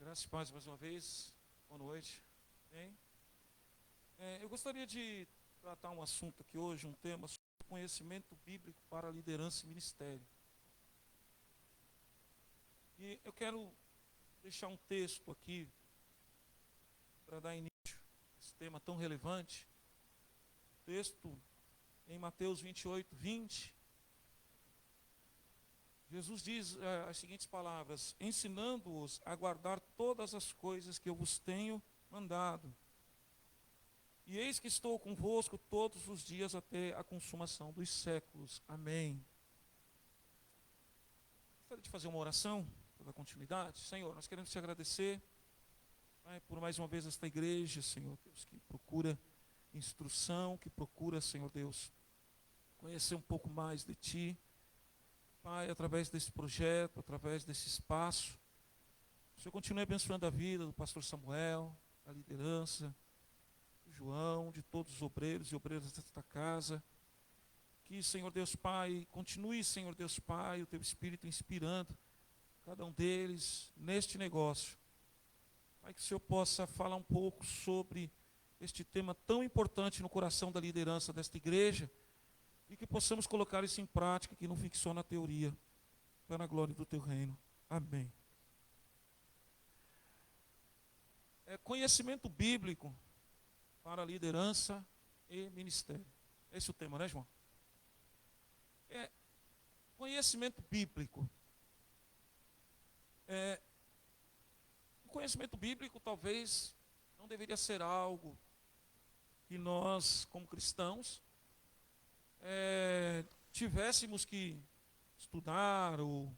Graças e paz mais uma vez. Boa noite. Bem, eu gostaria de tratar um assunto aqui hoje, um tema sobre conhecimento bíblico para liderança e ministério. E eu quero deixar um texto aqui para dar início a esse tema tão relevante. Texto em Mateus 28, 20. Jesus diz as seguintes palavras: ensinando-os a guardar todas as coisas que eu vos tenho mandado. E eis que estou convosco todos os dias até a consumação dos séculos. Amém. Gostaria de fazer uma oração para dar continuidade. Senhor, nós queremos te agradecer, Pai, por mais uma vez esta igreja, Senhor Deus, que procura instrução, que procura, Senhor Deus, conhecer um pouco mais de Ti. Pai, através desse projeto, através desse espaço, o Senhor continue abençoando a vida do pastor Samuel, a liderança, do João, de todos os obreiros e obreiras desta casa. Que, Senhor Deus Pai, continue, Senhor Deus Pai, o Teu Espírito inspirando cada um deles neste negócio. Pai, que o Senhor possa falar um pouco sobre este tema tão importante no coração da liderança desta igreja, e que possamos colocar isso em prática, que não fique só na teoria, para a glória do Teu reino. Amém. Conhecimento bíblico para liderança e ministério. Esse é o tema, né, João? Conhecimento bíblico. O conhecimento bíblico talvez não deveria ser algo que nós, como cristãos, tivéssemos que estudar ou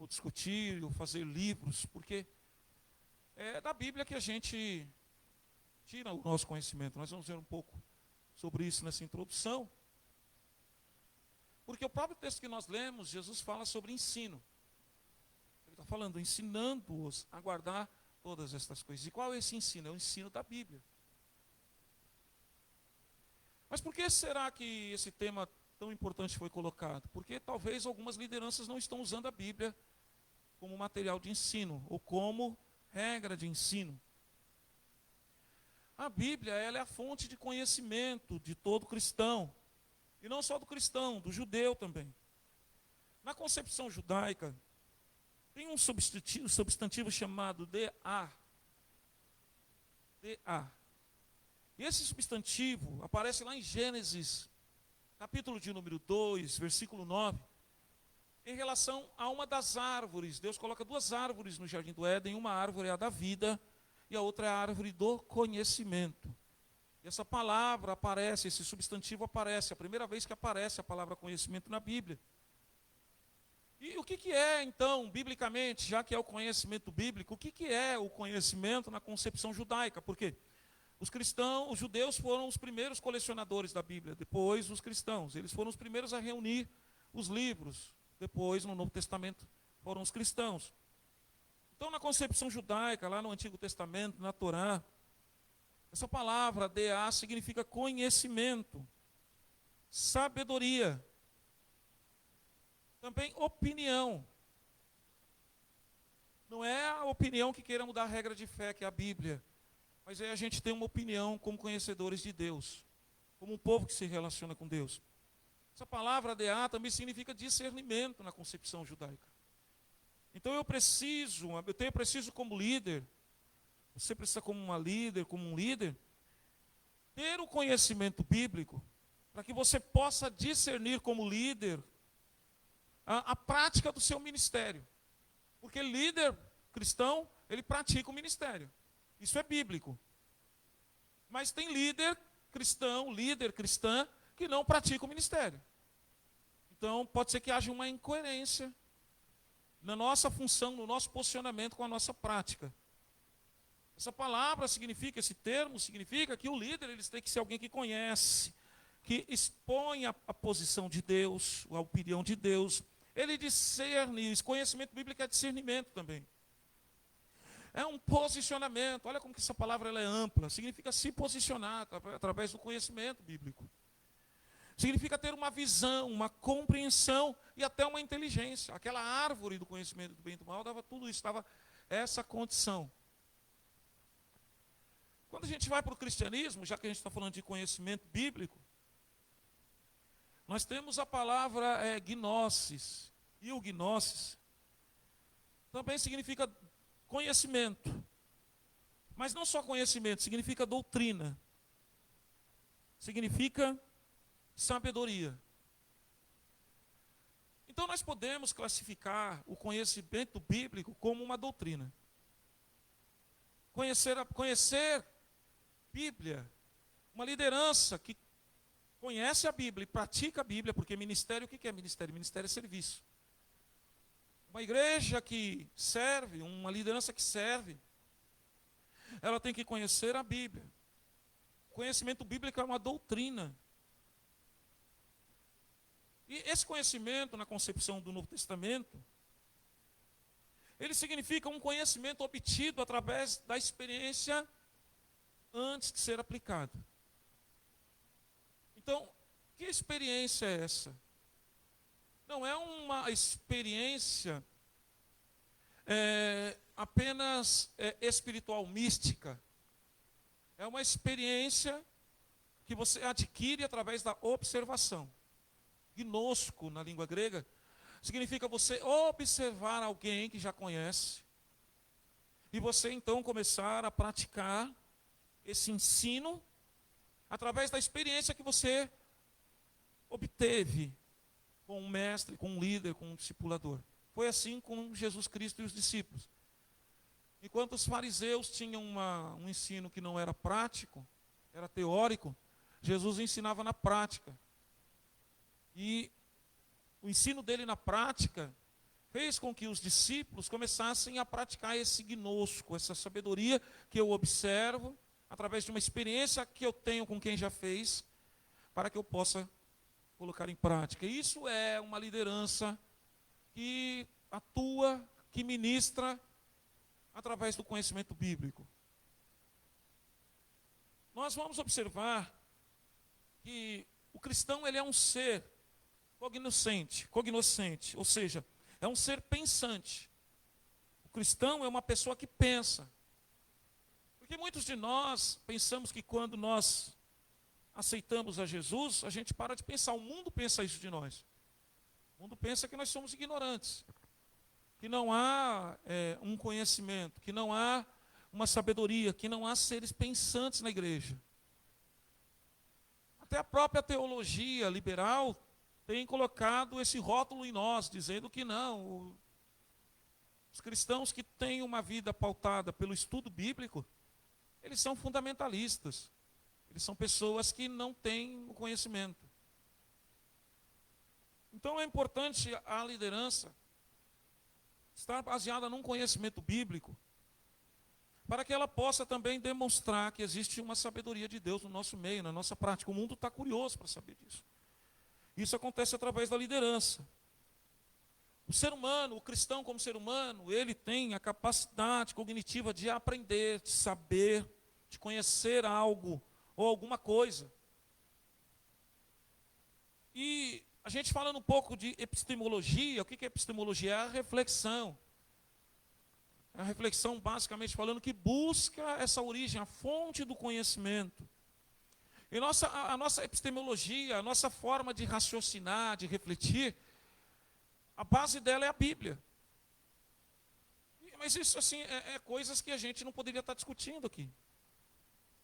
discutir ou fazer livros, porque é da Bíblia que a gente tira o nosso conhecimento. Nós vamos ver um pouco sobre isso nessa introdução, porque o próprio texto que nós lemos, Jesus fala sobre ensino. Ele está falando, ensinando-os a guardar todas estas coisas. E qual é esse ensino? É o ensino da Bíblia. Mas por que será que esse tema tão importante foi colocado? Porque talvez algumas lideranças não estão usando a Bíblia como material de ensino, ou como regra de ensino. A Bíblia, ela é a fonte de conhecimento de todo cristão. E não só do cristão, do judeu também. Na concepção judaica, tem um substantivo chamado de-a. De-a. E esse substantivo aparece lá em Gênesis, capítulo de número 2, versículo 9, em relação a uma das árvores. Deus coloca duas árvores no Jardim do Éden, uma árvore é a da vida e a outra é a árvore do conhecimento. E essa palavra aparece, esse substantivo aparece, é a primeira vez que aparece a palavra conhecimento na Bíblia. E o que é, então, biblicamente, já que é o conhecimento bíblico, o que é o conhecimento na concepção judaica? Por quê? Os judeus foram os primeiros colecionadores da Bíblia, depois os cristãos. Eles foram os primeiros a reunir os livros. Depois, no Novo Testamento, foram os cristãos. Então, na concepção judaica, lá no Antigo Testamento, na Torá, essa palavra, de-a, significa conhecimento, sabedoria, também opinião. Não é a opinião que queira mudar a regra de fé, que é a Bíblia. Mas aí a gente tem uma opinião como conhecedores de Deus, como um povo que se relaciona com Deus. Essa palavra de-a também significa discernimento na concepção judaica. Então eu preciso como líder, você precisa como uma líder, como um líder, ter o conhecimento bíblico, para que você possa discernir como líder a prática do seu ministério. Porque líder cristão, ele pratica o ministério. Isso é bíblico. Mas tem líder cristão, líder cristã, que não pratica o ministério. Então, pode ser que haja uma incoerência na nossa função, no nosso posicionamento com a nossa prática. Essa palavra significa, esse termo significa que o líder, ele tem que ser alguém que conhece, que expõe a posição de Deus, a opinião de Deus. Ele discerne, esse conhecimento bíblico é discernimento também. É um posicionamento. Olha como que essa palavra ela é ampla. Significa se posicionar através do conhecimento bíblico. Significa ter uma visão, uma compreensão e até uma inteligência. Aquela árvore do conhecimento do bem e do mal dava tudo isso. essa condição. Quando a gente vai para o cristianismo, já que a gente está falando de conhecimento bíblico, nós temos a palavra gnosis. E o gnosis também significa conhecimento. Mas não só conhecimento, significa doutrina. Significa sabedoria. Então nós podemos classificar o conhecimento bíblico como uma doutrina. Conhecer Bíblia, uma liderança que conhece a Bíblia e pratica a Bíblia, porque ministério, o que é ministério? Ministério é serviço. Uma igreja que serve, uma liderança que serve, ela tem que conhecer a Bíblia. O conhecimento bíblico é uma doutrina. E esse conhecimento, na concepção do Novo Testamento, ele significa um conhecimento obtido através da experiência antes de ser aplicado. Então, que experiência é essa? Não é uma experiência apenas espiritual, mística. É uma experiência que você adquire através da observação. Gnosco, na língua grega, significa você observar alguém que já conhece e você então começar a praticar esse ensino através da experiência que você obteve com um mestre, com um líder, com um discipulador. Foi assim com Jesus Cristo e os discípulos. Enquanto os fariseus tinham um ensino que não era prático, era teórico, Jesus ensinava na prática. E o ensino dele na prática fez com que os discípulos começassem a praticar esse gnosco, essa sabedoria que eu observo, através de uma experiência que eu tenho com quem já fez, para que eu possa colocar em prática. Isso é uma liderança que atua, que ministra através do conhecimento bíblico. Nós vamos observar que o cristão ele é um ser cognoscente, ou seja, é um ser pensante. O cristão é uma pessoa que pensa. Porque muitos de nós pensamos que quando nós aceitamos a Jesus, a gente para de pensar. O mundo pensa isso de nós. O mundo pensa que nós somos ignorantes, que não há um conhecimento, que não há uma sabedoria, que não há seres pensantes na igreja. Até a própria teologia liberal tem colocado esse rótulo em nós, dizendo que não. Os cristãos que têm uma vida pautada pelo estudo bíblico, eles são fundamentalistas. Eles são pessoas que não têm o conhecimento. Então é importante a liderança estar baseada num conhecimento bíblico, para que ela possa também demonstrar que existe uma sabedoria de Deus no nosso meio, na nossa prática. O mundo está curioso para saber disso. Isso acontece através da liderança. O ser humano, o cristão como ser humano, ele tem a capacidade cognitiva de aprender, de saber, de conhecer algo ou alguma coisa. E a gente falando um pouco de epistemologia, o que é epistemologia? É a reflexão. É a reflexão basicamente falando que busca essa origem, a fonte do conhecimento. E a nossa epistemologia, a nossa forma de raciocinar, de refletir, a base dela é a Bíblia. Mas isso assim é coisas que a gente não poderia estar discutindo aqui,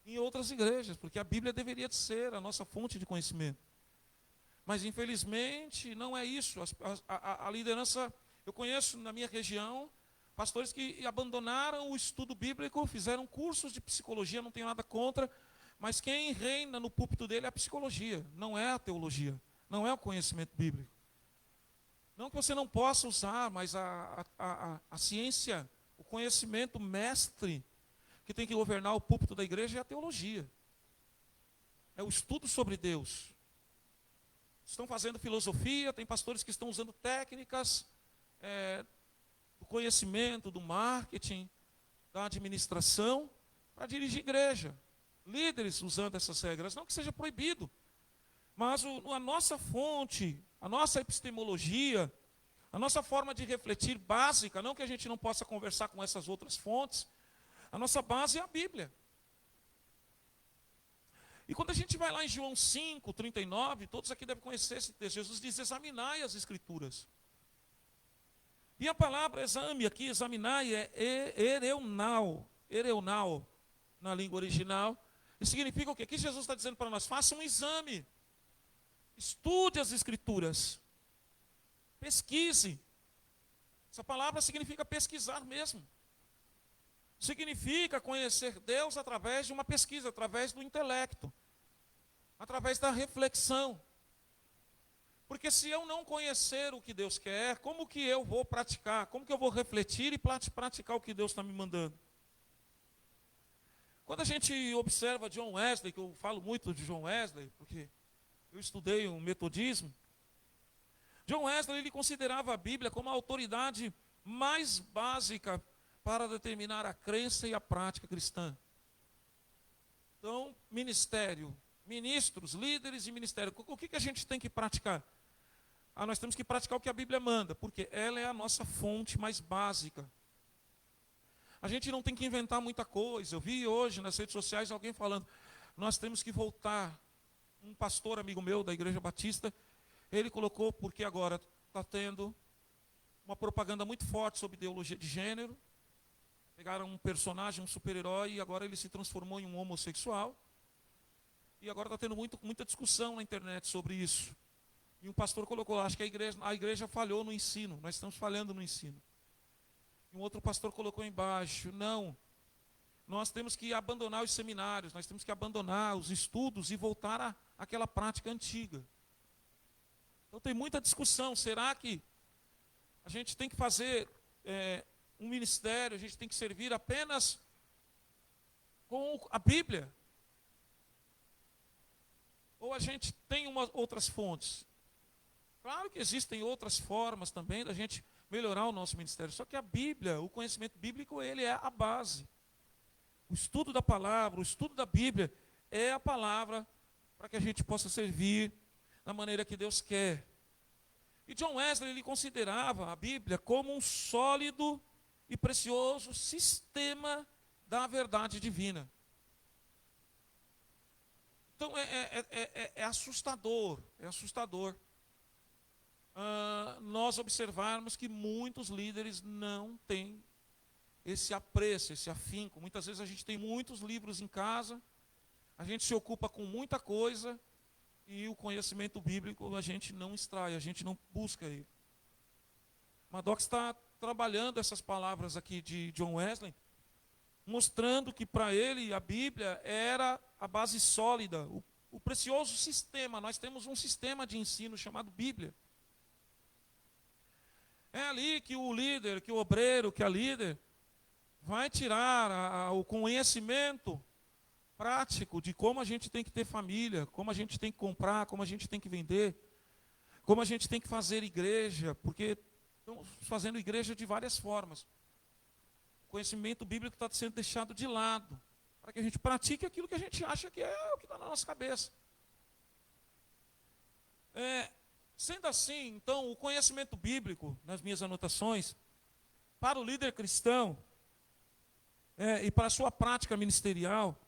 em outras igrejas, porque a Bíblia deveria ser a nossa fonte de conhecimento. Mas infelizmente não é isso. A liderança, eu conheço na minha região, pastores que abandonaram o estudo bíblico, fizeram cursos de psicologia, não tenho nada contra, mas quem reina no púlpito dele é a psicologia, não é a teologia, não é o conhecimento bíblico. Não que você não possa usar, mas a ciência, o conhecimento mestre que tem que governar o púlpito da igreja é a teologia. É o estudo sobre Deus. Estão fazendo filosofia, tem pastores que estão usando técnicas do conhecimento, do marketing, da administração, para dirigir igreja. Líderes usando essas regras, não que seja proibido, mas a nossa fonte, a nossa epistemologia, A nossa forma de refletir básica, não que a gente não possa conversar com essas outras fontes, a nossa base é a Bíblia. E quando a gente vai lá em João 5, 39, todos aqui devem conhecer esse texto. Jesus diz: examinai as Escrituras. E a palavra exame aqui, examinai, é ereunal, na língua original. E significa o quê? Que Jesus está dizendo para nós: faça um exame. Estude as Escrituras. Pesquise. Essa palavra significa pesquisar mesmo. Significa conhecer Deus através de uma pesquisa, através do intelecto, através da reflexão. Porque se eu não conhecer o que Deus quer, como que eu vou praticar? Como que eu vou refletir e praticar o que Deus está me mandando? Quando a gente observa John Wesley, que eu falo muito de John Wesley, porque eu estudei o metodismo, John Wesley ele considerava a Bíblia como a autoridade mais básica para determinar a crença e a prática cristã. Então, ministério, ministros, líderes e ministério, o que a gente tem que praticar? Nós temos que praticar o que a Bíblia manda, porque ela é a nossa fonte mais básica. A gente não tem que inventar muita coisa. Eu vi hoje nas redes sociais alguém falando: nós temos que voltar. Um pastor amigo meu da Igreja Batista, ele colocou, porque agora está tendo uma propaganda muito forte sobre ideologia de gênero. Pegaram um personagem, um super-herói, e agora ele se transformou em um homossexual. E agora está tendo muita discussão na internet sobre isso. E um pastor colocou: acho que a igreja falhou no ensino, nós estamos falhando no ensino. E um outro pastor colocou embaixo: não, nós temos que abandonar os seminários, nós temos que abandonar os estudos e voltar àquela prática antiga. Então tem muita discussão. Será que a gente tem que fazer um ministério, a gente tem que servir apenas com a Bíblia? Ou a gente tem outras fontes? Claro que existem outras formas também da gente melhorar o nosso ministério. Só que a Bíblia, o conhecimento bíblico, ele é a base. O estudo da palavra, o estudo da Bíblia é a palavra para que a gente possa servir da maneira que Deus quer. E John Wesley, ele considerava a Bíblia como um sólido e precioso sistema da verdade divina. Então é assustador, nós observarmos que muitos líderes não têm esse apreço, esse afinco. Muitas vezes a gente tem muitos livros em casa, a gente se ocupa com muita coisa, e o conhecimento bíblico a gente não extrai, a gente não busca ele. Maddox está trabalhando essas palavras aqui de John Wesley, mostrando que para ele a Bíblia era a base sólida, o precioso sistema. Nós temos um sistema de ensino chamado Bíblia. É ali que o líder, que o obreiro, que a líder vai tirar o conhecimento prático de como a gente tem que ter família, como a gente tem que comprar, como a gente tem que vender, como a gente tem que fazer igreja, porque estamos fazendo igreja de várias formas. O conhecimento bíblico está sendo deixado de lado, para que a gente pratique aquilo que a gente acha que é o que está na nossa cabeça. Sendo assim, então, o conhecimento bíblico, nas minhas anotações, para o líder cristão, e para a sua prática ministerial,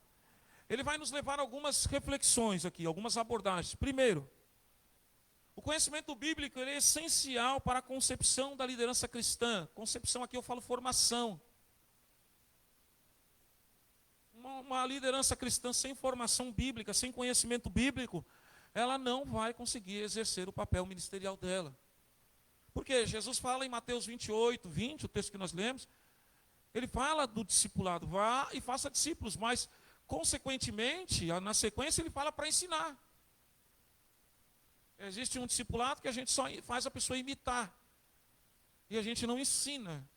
ele vai nos levar a algumas reflexões aqui, algumas abordagens. Primeiro, o conhecimento bíblico ele é essencial para a concepção da liderança cristã. Concepção aqui eu falo formação. Uma liderança cristã sem formação bíblica, sem conhecimento bíblico, ela não vai conseguir exercer o papel ministerial dela. Porque Jesus fala em Mateus 28, 20, o texto que nós lemos, ele fala do discipulado: vá e faça discípulos, mas consequentemente, na sequência ele fala para ensinar. Existe um discipulado que a gente só faz a pessoa imitar, e a gente não ensina.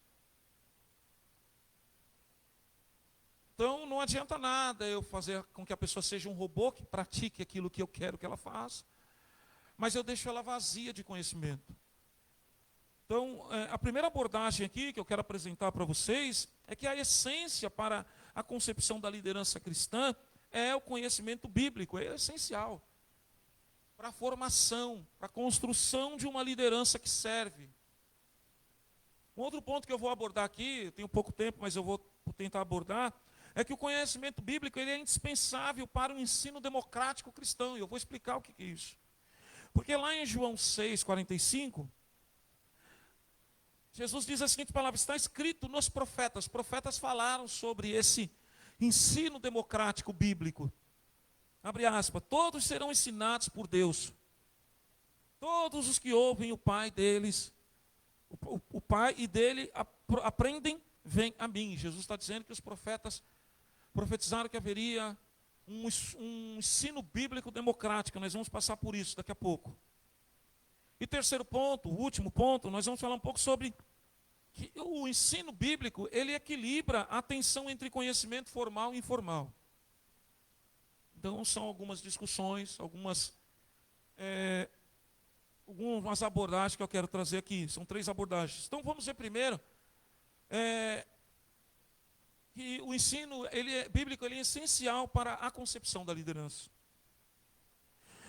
Então não adianta nada eu fazer com que a pessoa seja um robô que pratique aquilo que eu quero que ela faça, mas eu deixo ela vazia de conhecimento. Então, a primeira abordagem aqui que eu quero apresentar para vocês é que a essência para a concepção da liderança cristã é o conhecimento bíblico, é essencial para a formação, para a construção de uma liderança que serve. Um outro ponto que eu vou abordar aqui, eu tenho pouco tempo, mas eu vou tentar abordar, é que o conhecimento bíblico ele é indispensável para o ensino democrático cristão. E eu vou explicar o que é isso. Porque lá em João 6:45, Jesus diz a seguinte palavra: está escrito nos profetas. Os profetas falaram sobre esse ensino democrático bíblico. Abre aspas, todos serão ensinados por Deus. Todos os que ouvem o Pai deles, o Pai e dele aprendem, vêm a mim. Jesus está dizendo que os profetas profetizaram que haveria um ensino bíblico democrático. Nós vamos passar por isso daqui a pouco. E terceiro ponto, o último ponto, nós vamos falar um pouco sobre que o ensino bíblico, ele equilibra a tensão entre conhecimento formal e informal. Então, são algumas discussões, algumas abordagens que eu quero trazer aqui. São 3 abordagens. Então, vamos ver primeiro que o ensino bíblico ele é essencial para a concepção da liderança.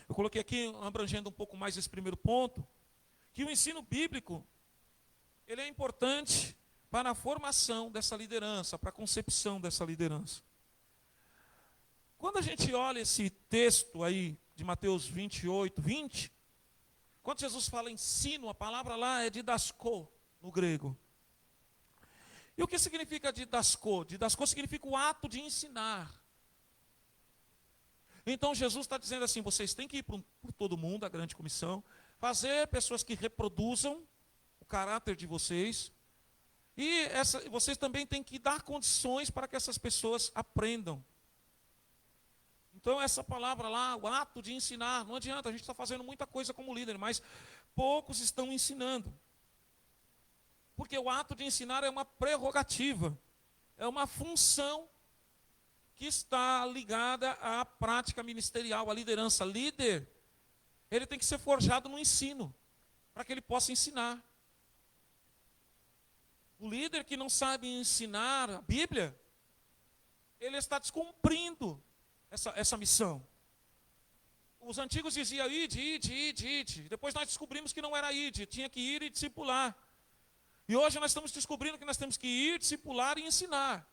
Eu coloquei aqui, abrangendo um pouco mais esse primeiro ponto, que o ensino bíblico ele é importante para a formação dessa liderança, para a concepção dessa liderança. Quando a gente olha esse texto aí de Mateus 28:20, quando Jesus fala ensino, a palavra lá é didaskô, no grego. E o que significa didaskô? Didaskô significa o ato de ensinar. Então Jesus está dizendo assim, vocês têm que ir por todo mundo, a grande comissão, fazer pessoas que reproduzam o caráter de vocês, e vocês também têm que dar condições para que essas pessoas aprendam. Então essa palavra lá, o ato de ensinar, não adianta, a gente está fazendo muita coisa como líder, mas poucos estão ensinando. Porque o ato de ensinar é uma prerrogativa, é uma função que está ligada à prática ministerial, à liderança. Líder, ele tem que ser forjado no ensino, para que ele possa ensinar. O líder que não sabe ensinar a Bíblia, ele está descumprindo essa missão. Os antigos diziam, ide. Depois nós descobrimos que não era ide, tinha que ir e discipular. E hoje nós estamos descobrindo que nós temos que ir, discipular e ensinar.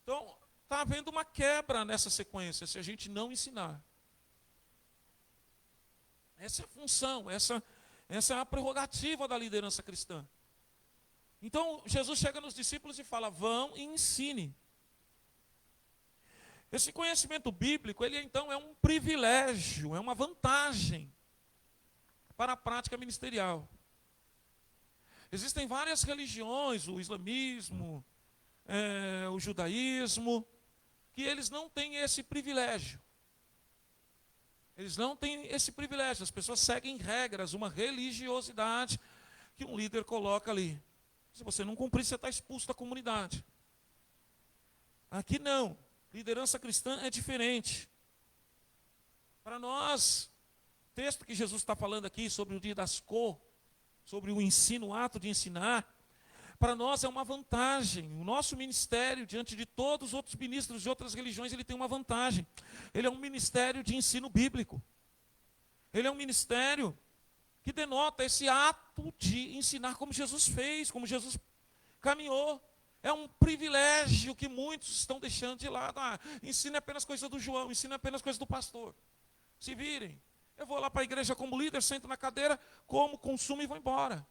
Então, está havendo uma quebra nessa sequência, se a gente não ensinar. Essa é a função, essa é a prerrogativa da liderança cristã. Então, Jesus chega nos discípulos e fala, vão e ensine. Esse conhecimento bíblico, ele então é um privilégio, é uma vantagem para a prática ministerial. Existem várias religiões, o islamismo, o judaísmo, que eles não têm esse privilégio. Eles não têm esse privilégio. As pessoas seguem regras, uma religiosidade que um líder coloca ali. Se você não cumprir, você está expulso da comunidade. Aqui não. Liderança cristã é diferente. Para nós, o texto que Jesus está falando aqui sobre o didaskô, sobre o ensino, o ato de ensinar, para nós é uma vantagem. O nosso ministério, diante de todos os outros ministros de outras religiões, ele tem uma vantagem. Ele é um ministério de ensino bíblico. Ele é um ministério que denota esse ato de ensinar como Jesus fez, como Jesus caminhou. É um privilégio que muitos estão deixando de lado. Ensino é apenas coisa do João, ensino é apenas coisa do pastor. Se virem. Eu vou lá para a igreja como líder, sento na cadeira, como, consumo e vou embora.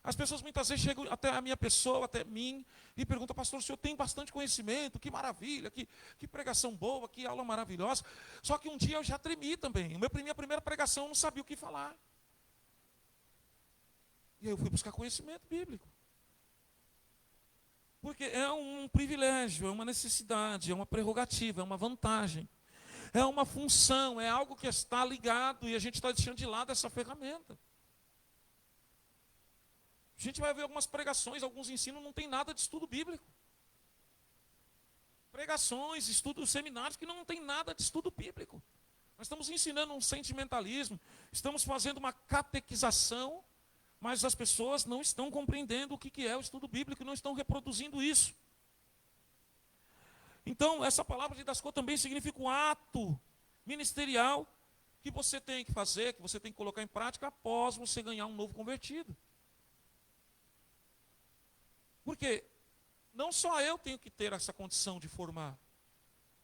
As pessoas muitas vezes chegam até a minha pessoa, até mim, e perguntam, pastor, o senhor tem bastante conhecimento, que maravilha, que pregação boa, que aula maravilhosa. Só que um dia eu já tremi também. Minha primeira pregação eu não sabia o que falar. E aí eu fui buscar conhecimento bíblico. Porque é um privilégio, é uma necessidade, é uma prerrogativa, é uma vantagem. É uma função, é algo que está ligado e a gente está deixando de lado essa ferramenta. A gente vai ver algumas pregações, alguns ensinos, não tem nada de estudo bíblico. Pregações, estudos, seminários que não tem nada de estudo bíblico. Nós estamos ensinando um sentimentalismo, estamos fazendo uma catequização, mas as pessoas não estão compreendendo o que é o estudo bíblico e não estão reproduzindo isso. Então, essa palavra de didaskô também significa um ato ministerial que você tem que fazer, que você tem que colocar em prática após você ganhar um novo convertido. Porque não só eu tenho que ter essa condição de formar,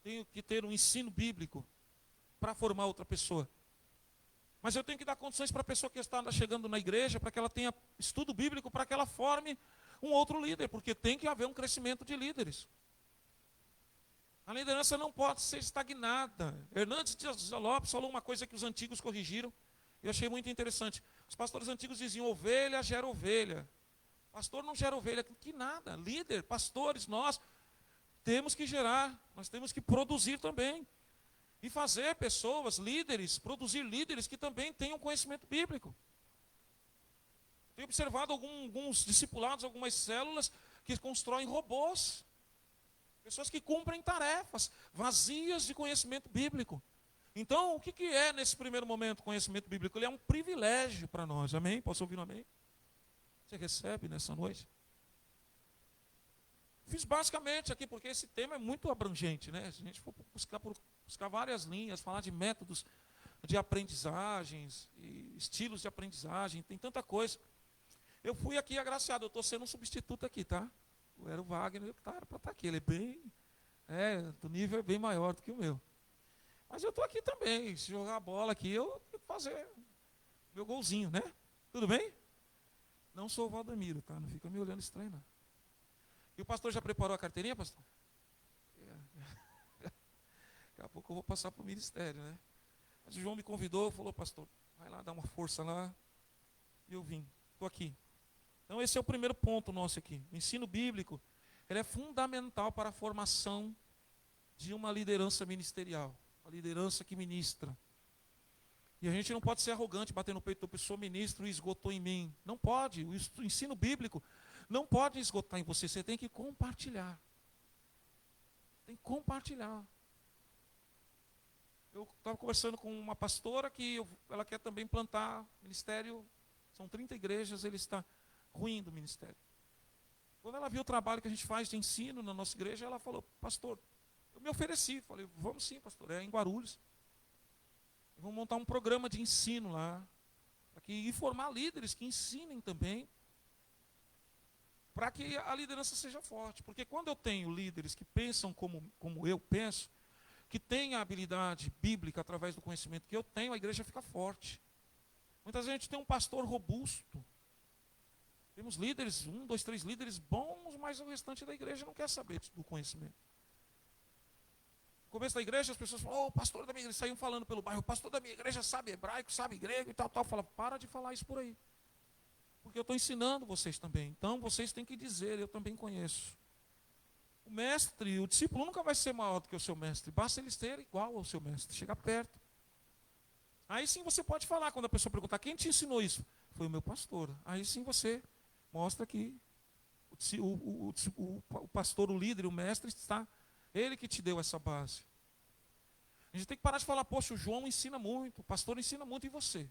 tenho que ter um ensino bíblico para formar outra pessoa. Mas eu tenho que dar condições para a pessoa que está chegando na igreja, para que ela tenha estudo bíblico, para que ela forme um outro líder, porque tem que haver um crescimento de líderes. A liderança não pode ser estagnada. Hernandes Dias Lopes falou uma coisa que os antigos corrigiram, e eu achei muito interessante. Os pastores antigos diziam, ovelha gera ovelha. Pastor não gera ovelha, que nada. Líder, pastores, nós temos que gerar, nós temos que produzir também. E fazer pessoas, líderes, produzir líderes que também tenham conhecimento bíblico. Tenho observado alguns discipulados, algumas células que constroem robôs. Pessoas que cumprem tarefas vazias de conhecimento bíblico. Então, o que é nesse primeiro momento conhecimento bíblico? Ele é um privilégio para nós, amém? Posso ouvir um amém? Você recebe nessa noite? Fiz basicamente aqui, porque esse tema é muito abrangente, né? Se a gente for buscar várias linhas, falar de métodos de aprendizagens, e estilos de aprendizagem, tem tanta coisa. Eu fui aqui agraciado, eu estou sendo um substituto aqui, tá? Eu era o Wagner, que era para estar aqui, ele é bem, do nível é bem maior do que o meu. Mas eu estou aqui também, se jogar a bola aqui, eu tenho que fazer meu golzinho, né? Tudo bem? Não sou o Valdemiro, tá? Não fica me olhando estranho, não. E o pastor já preparou a carteirinha, pastor? Daqui a pouco eu vou passar para o ministério, né? Mas o João me convidou, falou, pastor, vai lá dar uma força lá. E eu vim, estou aqui. Então esse é o primeiro ponto nosso aqui. O ensino bíblico, ele é fundamental para a formação de uma liderança ministerial. Uma liderança que ministra. E a gente não pode ser arrogante, bater no peito, eu sou ministro e esgotou em mim. Não pode, o ensino bíblico não pode esgotar em você, você tem que compartilhar. Tem que compartilhar. Eu estava conversando com uma pastora que ela quer também plantar ministério, são 30 igrejas, ele está ruim do ministério. Quando ela viu o trabalho que a gente faz de ensino na nossa igreja, ela falou, pastor, eu me ofereci, falei, vamos sim, pastor, é em Guarulhos. Vamos montar um programa de ensino lá, e formar líderes que ensinem também, para que a liderança seja forte. Porque quando eu tenho líderes que pensam como eu penso, que têm a habilidade bíblica através do conhecimento que eu tenho, a igreja fica forte. Muitas vezes a gente tem um pastor robusto. Temos líderes, 1, 2, 3 líderes bons, mas o restante da igreja não quer saber do conhecimento. No começo da igreja, as pessoas falam, o pastor da minha igreja, saíam falando pelo bairro, o pastor da minha igreja sabe hebraico, sabe grego e tal. Fala, para de falar isso por aí. Porque eu estou ensinando vocês também. Então, vocês têm que dizer, eu também conheço. O mestre, o discípulo nunca vai ser maior do que o seu mestre. Basta ele ser igual ao seu mestre, chegar perto. Aí sim você pode falar, quando a pessoa perguntar, quem te ensinou isso? Foi o meu pastor. Aí sim você mostra que o pastor, o líder, o mestre, está, ele que te deu essa base. A gente tem que parar de falar, poxa, o João ensina muito, o pastor ensina muito, e você?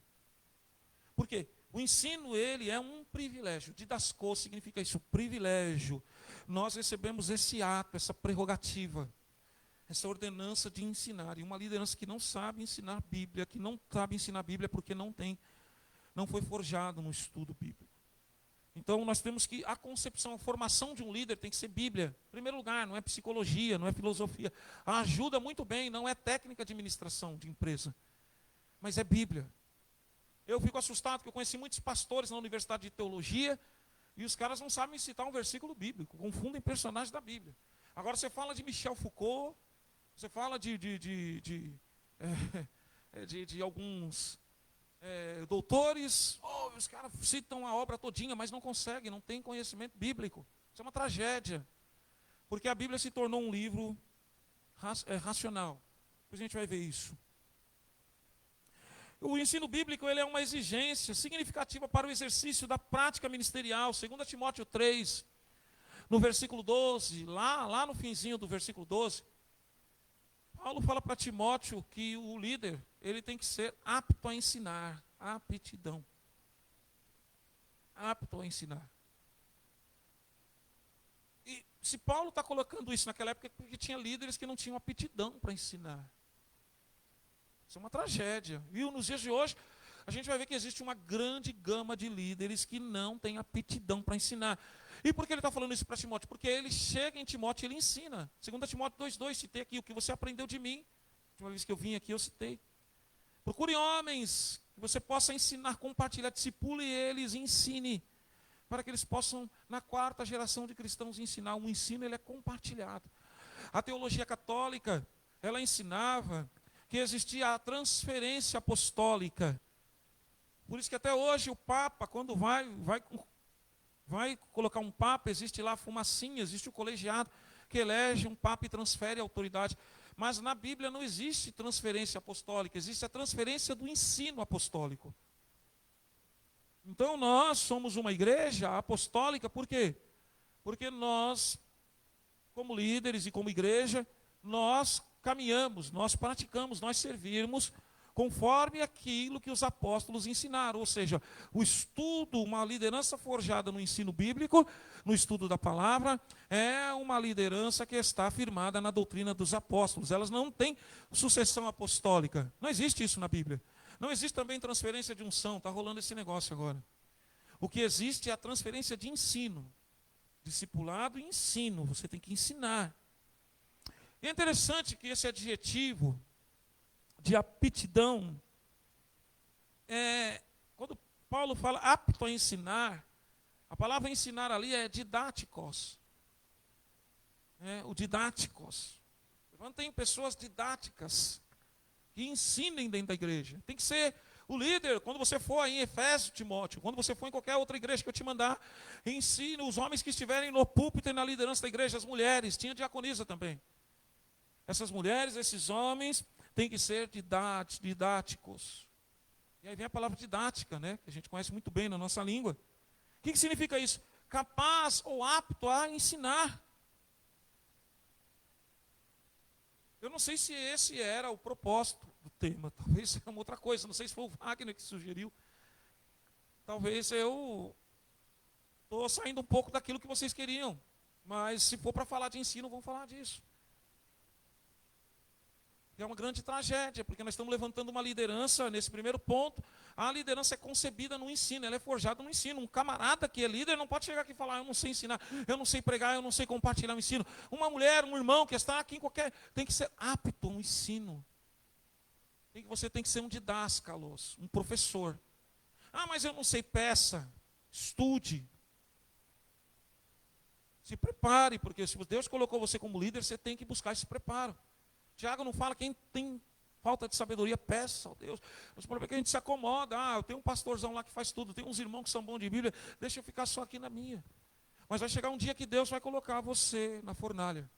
Por quê? O ensino, ele é um privilégio. Didascô significa isso, privilégio. Nós recebemos esse ato, essa prerrogativa, essa ordenança de ensinar. E uma liderança que não sabe ensinar Bíblia, que não sabe ensinar Bíblia porque não foi forjado no estudo bíblico. Então nós temos que, a concepção, a formação de um líder tem que ser Bíblia. Em primeiro lugar, não é psicologia, não é filosofia. Ajuda muito bem, não é técnica de administração de empresa, mas é Bíblia. Eu fico assustado, porque eu conheci muitos pastores na Universidade de Teologia, e os caras não sabem citar um versículo bíblico, confundem personagens da Bíblia. Agora você fala de Michel Foucault, você fala de alguns doutores, os caras citam a obra todinha, mas não conseguem, não têm conhecimento bíblico. Isso é uma tragédia, porque a Bíblia se tornou um livro racional. Depois a gente vai ver isso. O ensino bíblico, ele é uma exigência significativa para o exercício da prática ministerial. 2 Timóteo 3, no versículo 12, lá no finzinho do versículo 12, Paulo fala para Timóteo que o líder, ele tem que ser apto a ensinar, aptidão. Apto a ensinar. E se Paulo está colocando isso naquela época, é porque tinha líderes que não tinham aptidão para ensinar. Isso é uma tragédia. E nos dias de hoje, a gente vai ver que existe uma grande gama de líderes que não têm aptidão para ensinar. E por que ele está falando isso para Timóteo? Porque ele chega em Timóteo e ele ensina. 2 Timóteo 2,2, citei aqui, o que você aprendeu de mim. A última vez que eu vim aqui eu citei. Procure homens que você possa ensinar, compartilhar, discipule eles, ensine, para que eles possam, na quarta geração de cristãos, ensinar. O ensino ele é compartilhado. A teologia católica, ela ensinava que existia a transferência apostólica. Por isso que até hoje o Papa, quando vai colocar um Papa, existe lá a fumacinha, existe o colegiado que elege um Papa e transfere a autoridade. Mas na Bíblia não existe transferência apostólica, existe a transferência do ensino apostólico. Então nós somos uma igreja apostólica, por quê? Porque nós, como líderes e como igreja, nós caminhamos, nós praticamos, nós servimos conforme aquilo que os apóstolos ensinaram, ou seja, o estudo, uma liderança forjada no ensino bíblico, no estudo da palavra, é uma liderança que está firmada na doutrina dos apóstolos. Elas não têm sucessão apostólica, não existe isso na Bíblia. Não existe também transferência de unção, está rolando esse negócio agora. O que existe é a transferência de ensino, discipulado e ensino, você tem que ensinar. E é interessante que esse adjetivo de aptidão, quando Paulo fala apto a ensinar, a palavra ensinar ali é didáticos. O didáticos. Tem pessoas didáticas que ensinem dentro da igreja. Tem que ser o líder, quando você for aí em Efésios, Timóteo, quando você for em qualquer outra igreja que eu te mandar, ensine os homens que estiverem no púlpito e na liderança da igreja, as mulheres, tinha diaconisa também. Essas mulheres, esses homens, têm que ser didáticos. E aí vem a palavra didática, né, que a gente conhece muito bem na nossa língua. O que significa isso? Capaz ou apto a ensinar. Eu não sei se esse era o propósito do tema, talvez era uma outra coisa, não sei se foi o Wagner que sugeriu. Talvez eu estou saindo um pouco daquilo que vocês queriam, mas se for para falar de ensino, vamos falar disso. É uma grande tragédia, porque nós estamos levantando uma liderança, nesse primeiro ponto, a liderança é concebida no ensino, ela é forjada no ensino. Um camarada que é líder não pode chegar aqui e falar, eu não sei ensinar, eu não sei pregar, eu não sei compartilhar o ensino. Uma mulher, um irmão que está aqui em qualquer, tem que ser apto ao ensino. Você tem que ser um didáscalos, um professor. Ah, mas eu não sei peça, estude. Se prepare, porque se Deus colocou você como líder, você tem que buscar esse preparo. Tiago não fala, quem tem falta de sabedoria, peça ao Deus. Mas o problema é que a gente se acomoda. Eu tenho um pastorzão lá que faz tudo, tem uns irmãos que são bons de Bíblia, deixa eu ficar só aqui na minha. Mas vai chegar um dia que Deus vai colocar você na fornalha.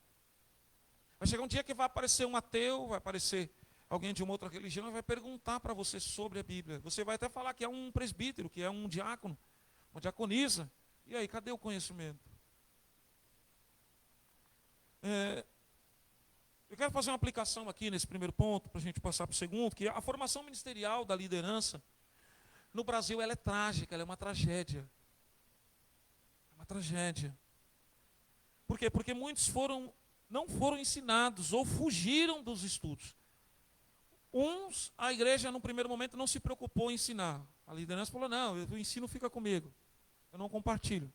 Vai chegar um dia que vai aparecer um ateu, vai aparecer alguém de uma outra religião e vai perguntar para você sobre a Bíblia. Você vai até falar que é um presbítero, que é um diácono, uma diaconisa. E aí, cadê o conhecimento? Eu quero fazer uma aplicação aqui nesse primeiro ponto, para a gente passar para o segundo, que a formação ministerial da liderança, no Brasil, ela é trágica, ela é uma tragédia. É uma tragédia. Por quê? Porque muitos não foram ensinados ou fugiram dos estudos. Uns, a igreja, no primeiro momento, não se preocupou em ensinar. A liderança falou, não, o ensino fica comigo, eu não compartilho.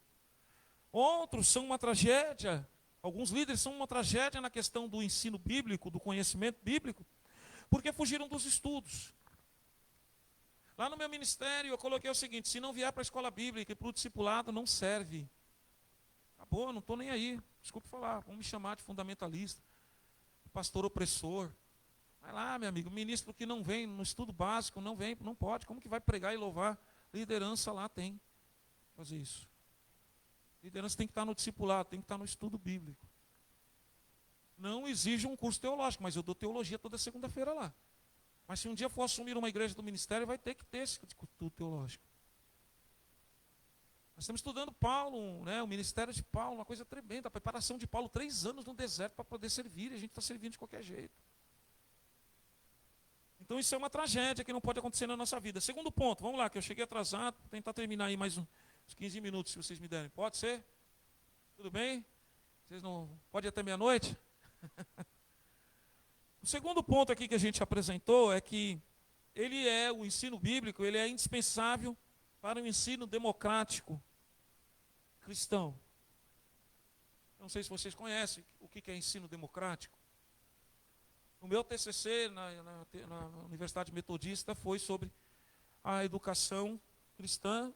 Outros são uma tragédia. Alguns líderes são uma tragédia na questão do ensino bíblico, do conhecimento bíblico, porque fugiram dos estudos. Lá no meu ministério eu coloquei o seguinte, se não vier para a escola bíblica e para o discipulado, não serve. Acabou, não estou nem aí. Desculpe falar, vão me chamar de fundamentalista, pastor opressor. Vai lá, meu amigo, ministro que não vem no estudo básico, não vem, não pode. Como que vai pregar e louvar? Liderança lá tem. Fazer isso. Liderança tem que estar no discipulado, tem que estar no estudo bíblico. Não exige um curso teológico, mas eu dou teologia toda segunda-feira lá. Mas se um dia for assumir uma igreja do ministério, vai ter que ter esse estudo teológico. Nós estamos estudando Paulo, né, o ministério de Paulo, uma coisa tremenda, a preparação de Paulo, 3 anos no deserto para poder servir, e a gente está servindo de qualquer jeito. Então isso é uma tragédia que não pode acontecer na nossa vida. Segundo ponto, vamos lá, que eu cheguei atrasado, vou tentar terminar aí mais uns 15 minutos, se vocês me derem. Pode ser? Tudo bem? Vocês não... Pode ir até meia-noite? O segundo ponto aqui que a gente apresentou é que o ensino bíblico, ele é indispensável para o ensino democrático cristão. Não sei se vocês conhecem o que é ensino democrático. O meu TCC na Universidade Metodista foi sobre a educação cristã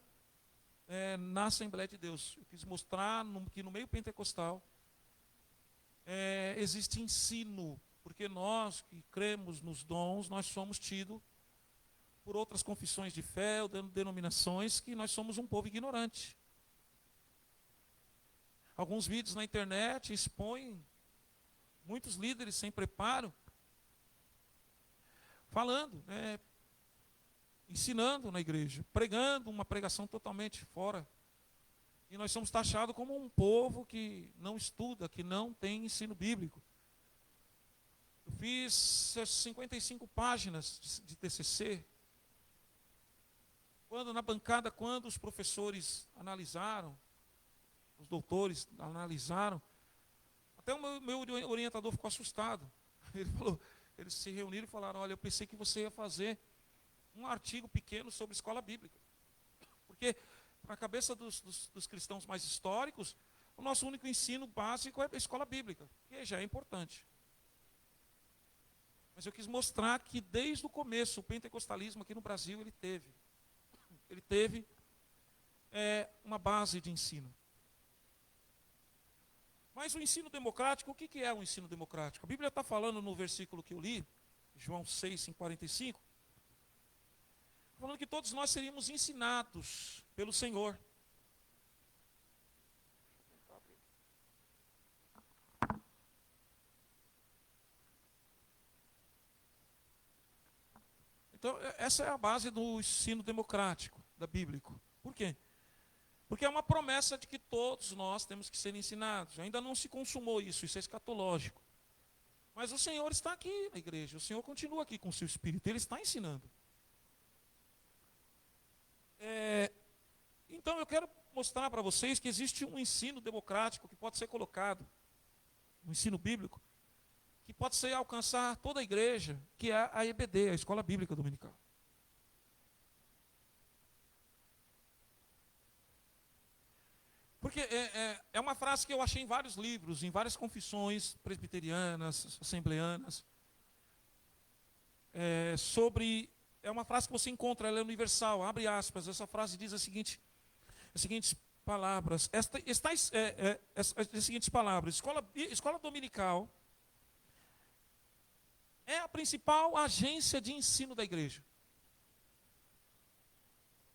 na Assembleia de Deus. Eu quis mostrar que no meio pentecostal existe ensino, porque nós que cremos nos dons, nós somos tidos por outras confissões de fé ou denominações que nós somos um povo ignorante. Alguns vídeos na internet expõem muitos líderes sem preparo, falando, ensinando na igreja, pregando uma pregação totalmente fora. E nós somos taxados como um povo que não estuda, que não tem ensino bíblico. Eu fiz 55 páginas de TCC. Na bancada, quando os professores analisaram, os doutores analisaram, até o meu orientador ficou assustado. Ele falou, eles se reuniram e falaram, olha, eu pensei que você ia fazer um artigo pequeno sobre escola bíblica. Porque, na cabeça dos cristãos mais históricos, o nosso único ensino básico é a escola bíblica, que já é importante. Mas eu quis mostrar que desde o começo, o pentecostalismo aqui no Brasil, ele teve uma base de ensino. Mas o ensino democrático, o que é o ensino democrático? A Bíblia está falando no versículo que eu li, João 6:45, falando que todos nós seríamos ensinados pelo Senhor. Então, essa é a base do ensino democrático, da bíblico. Por quê? Porque é uma promessa de que todos nós temos que ser ensinados. Ainda não se consumou isso é escatológico. Mas o Senhor está aqui na igreja, o Senhor continua aqui com o seu Espírito, Ele está ensinando. Então eu quero mostrar para vocês que existe um ensino democrático que pode ser colocado, um ensino bíblico, que pode ser alcançar toda a igreja, que é a EBD, a Escola Bíblica Dominical. Porque é uma frase que eu achei em vários livros, em várias confissões presbiterianas, assembleanas, é uma frase que você encontra, ela é universal, abre aspas, essa frase diz as seguintes palavras, as seguintes palavras, escola dominical é a principal agência de ensino da igreja.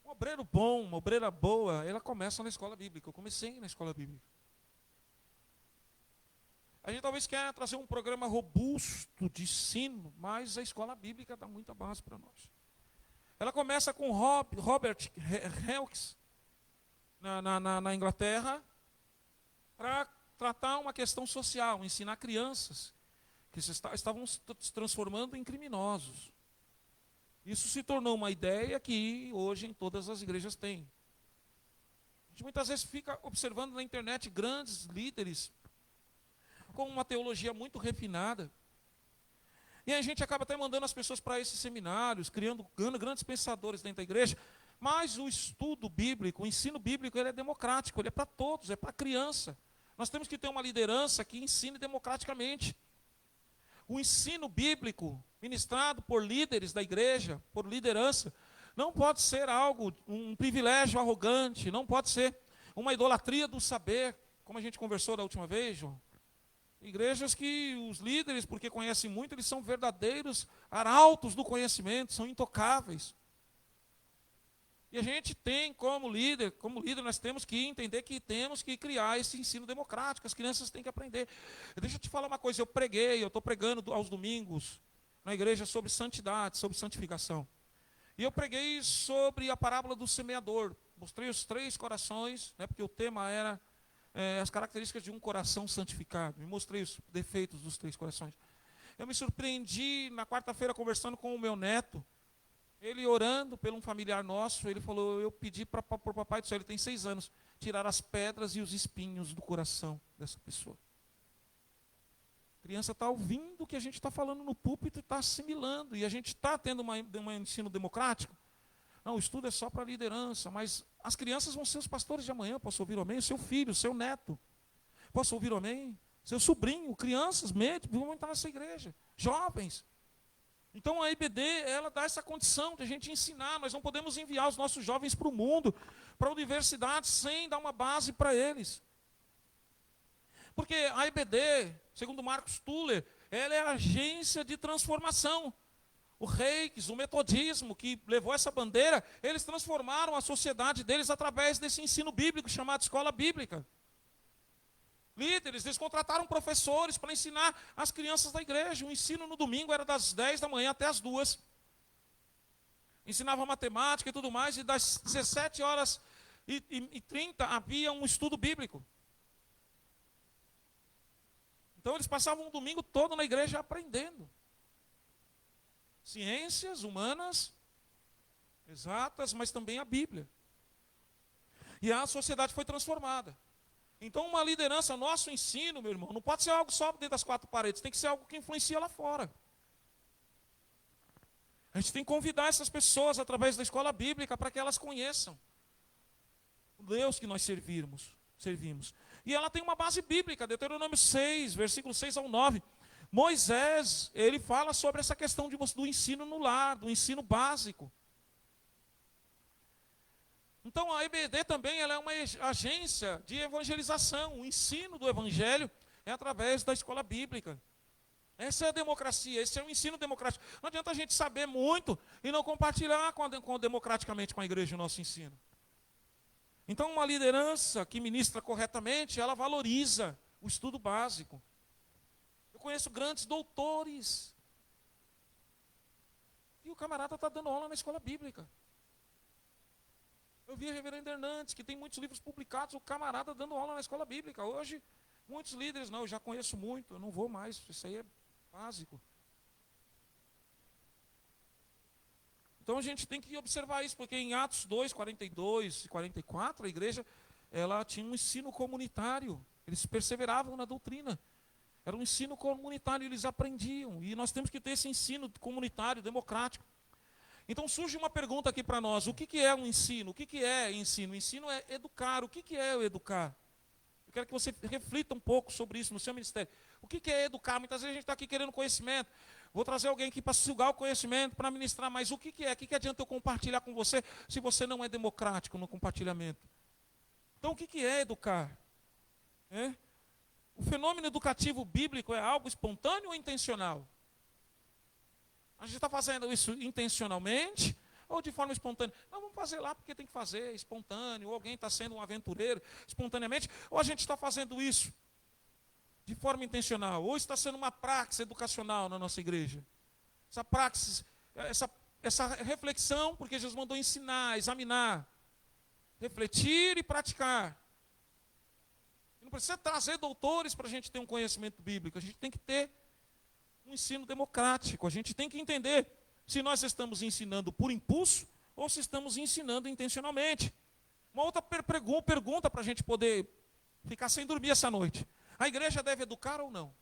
Um obreiro bom, uma obreira boa, ela começa na escola bíblica. Eu comecei na escola bíblica. A gente talvez quer trazer um programa robusto de ensino, mas a escola bíblica dá muita base para nós. Ela começa com Robert Helks, na Inglaterra, para tratar uma questão social, ensinar crianças que estavam se transformando em criminosos. Isso se tornou uma ideia que hoje em todas as igrejas tem. A gente muitas vezes fica observando na internet grandes líderes com uma teologia muito refinada. E a gente acaba até mandando as pessoas para esses seminários, criando grandes pensadores dentro da igreja. Mas o estudo bíblico, o ensino bíblico, ele é democrático, ele é para todos, é para a criança. Nós temos que ter uma liderança que ensine democraticamente. O ensino bíblico, ministrado por líderes da igreja, por liderança, não pode ser um privilégio arrogante, não pode ser uma idolatria do saber, como a gente conversou da última vez, João. Igrejas que os líderes, porque conhecem muito, eles são verdadeiros arautos do conhecimento, são intocáveis. E a gente tem como líder nós temos que entender que temos que criar esse ensino democrático, as crianças têm que aprender. Deixa eu te falar uma coisa, eu estou pregando aos domingos na igreja sobre santidade, sobre santificação. E eu preguei sobre a parábola do semeador, mostrei os 3 corações, porque o tema era as características de um coração santificado, e mostrei os defeitos dos 3 corações. Eu me surpreendi na quarta-feira conversando com o meu neto, ele orando por um familiar nosso, ele falou, eu pedi para o papai do céu, ele tem 6 anos, tirar as pedras e os espinhos do coração dessa pessoa. A criança está ouvindo o que a gente está falando no púlpito e está assimilando, e a gente está tendo um ensino democrático. Não, o estudo é só para liderança, mas as crianças vão ser os pastores de amanhã, posso ouvir o amém? O seu filho, o seu neto. Posso ouvir um amém? Seu sobrinho, crianças, médicos, vão entrar nessa igreja. Jovens. Então a IBD, ela dá essa condição de a gente ensinar. Nós não podemos enviar os nossos jovens para o mundo, para a universidade, sem dar uma base para eles. Porque a IBD, segundo Marcos Tuller, ela é a agência de transformação. O Reis, o metodismo que levou essa bandeira, eles transformaram a sociedade deles através desse ensino bíblico chamado escola bíblica. Líderes, eles contrataram professores para ensinar as crianças da igreja. O ensino no domingo era das 10 da manhã até as 2. Ensinava matemática e tudo mais, e das 17h30 havia um estudo bíblico. Então eles passavam o domingo todo na igreja aprendendo. Ciências humanas, exatas, mas também a Bíblia. E a sociedade foi transformada. Então uma liderança, nosso ensino, meu irmão, não pode ser algo só dentro das 4 paredes, tem que ser algo que influencia lá fora. A gente tem que convidar essas pessoas através da escola bíblica para que elas conheçam o Deus que nós servimos. E ela tem uma base bíblica, Deuteronômio 6, versículos 6 ao 9. Moisés, ele fala sobre essa questão do ensino no lar, do ensino básico. Então a IBD também ela é uma agência de evangelização. O ensino do evangelho é através da escola bíblica. Essa é a democracia, esse é o ensino democrático. Não adianta a gente saber muito e não compartilhar democraticamente com a igreja o nosso ensino. Então uma liderança que ministra corretamente, ela valoriza o estudo básico. Eu conheço grandes doutores. E o camarada está dando aula na escola bíblica. Eu vi a reverenda Hernandes, que tem muitos livros publicados, o camarada dando aula na escola bíblica. Hoje, muitos líderes, não, eu já conheço muito, eu não vou mais, isso aí é básico. Então a gente tem que observar isso, porque em Atos 2, 42 e 44, a igreja ela tinha um ensino comunitário. Eles perseveravam na doutrina. Era um ensino comunitário, eles aprendiam. E nós temos que ter esse ensino comunitário, democrático. Então surge uma pergunta aqui para nós. O que é um ensino? O que é ensino? O ensino é educar. O que é o educar? Eu quero que você reflita um pouco sobre isso no seu ministério. O que é educar? Muitas vezes a gente está aqui querendo conhecimento. Vou trazer alguém aqui para sugar o conhecimento, para ministrar. Mas o que é? O que adianta eu compartilhar com você se você não é democrático no compartilhamento? Então o que é educar? O fenômeno educativo bíblico é algo espontâneo ou intencional? A gente está fazendo isso intencionalmente ou de forma espontânea? Não, vamos fazer lá porque tem que fazer, espontâneo, ou alguém está sendo um aventureiro espontaneamente, ou a gente está fazendo isso de forma intencional, ou está sendo uma praxis educacional na nossa igreja. Essa praxis, essa reflexão, porque Jesus mandou ensinar, examinar, refletir e praticar. Não precisa trazer doutores para a gente ter um conhecimento bíblico, a gente tem que ter um ensino democrático, a gente tem que entender se nós estamos ensinando por impulso ou se estamos ensinando intencionalmente. Uma outra pergunta para a gente poder ficar sem dormir essa noite. A igreja deve educar ou não?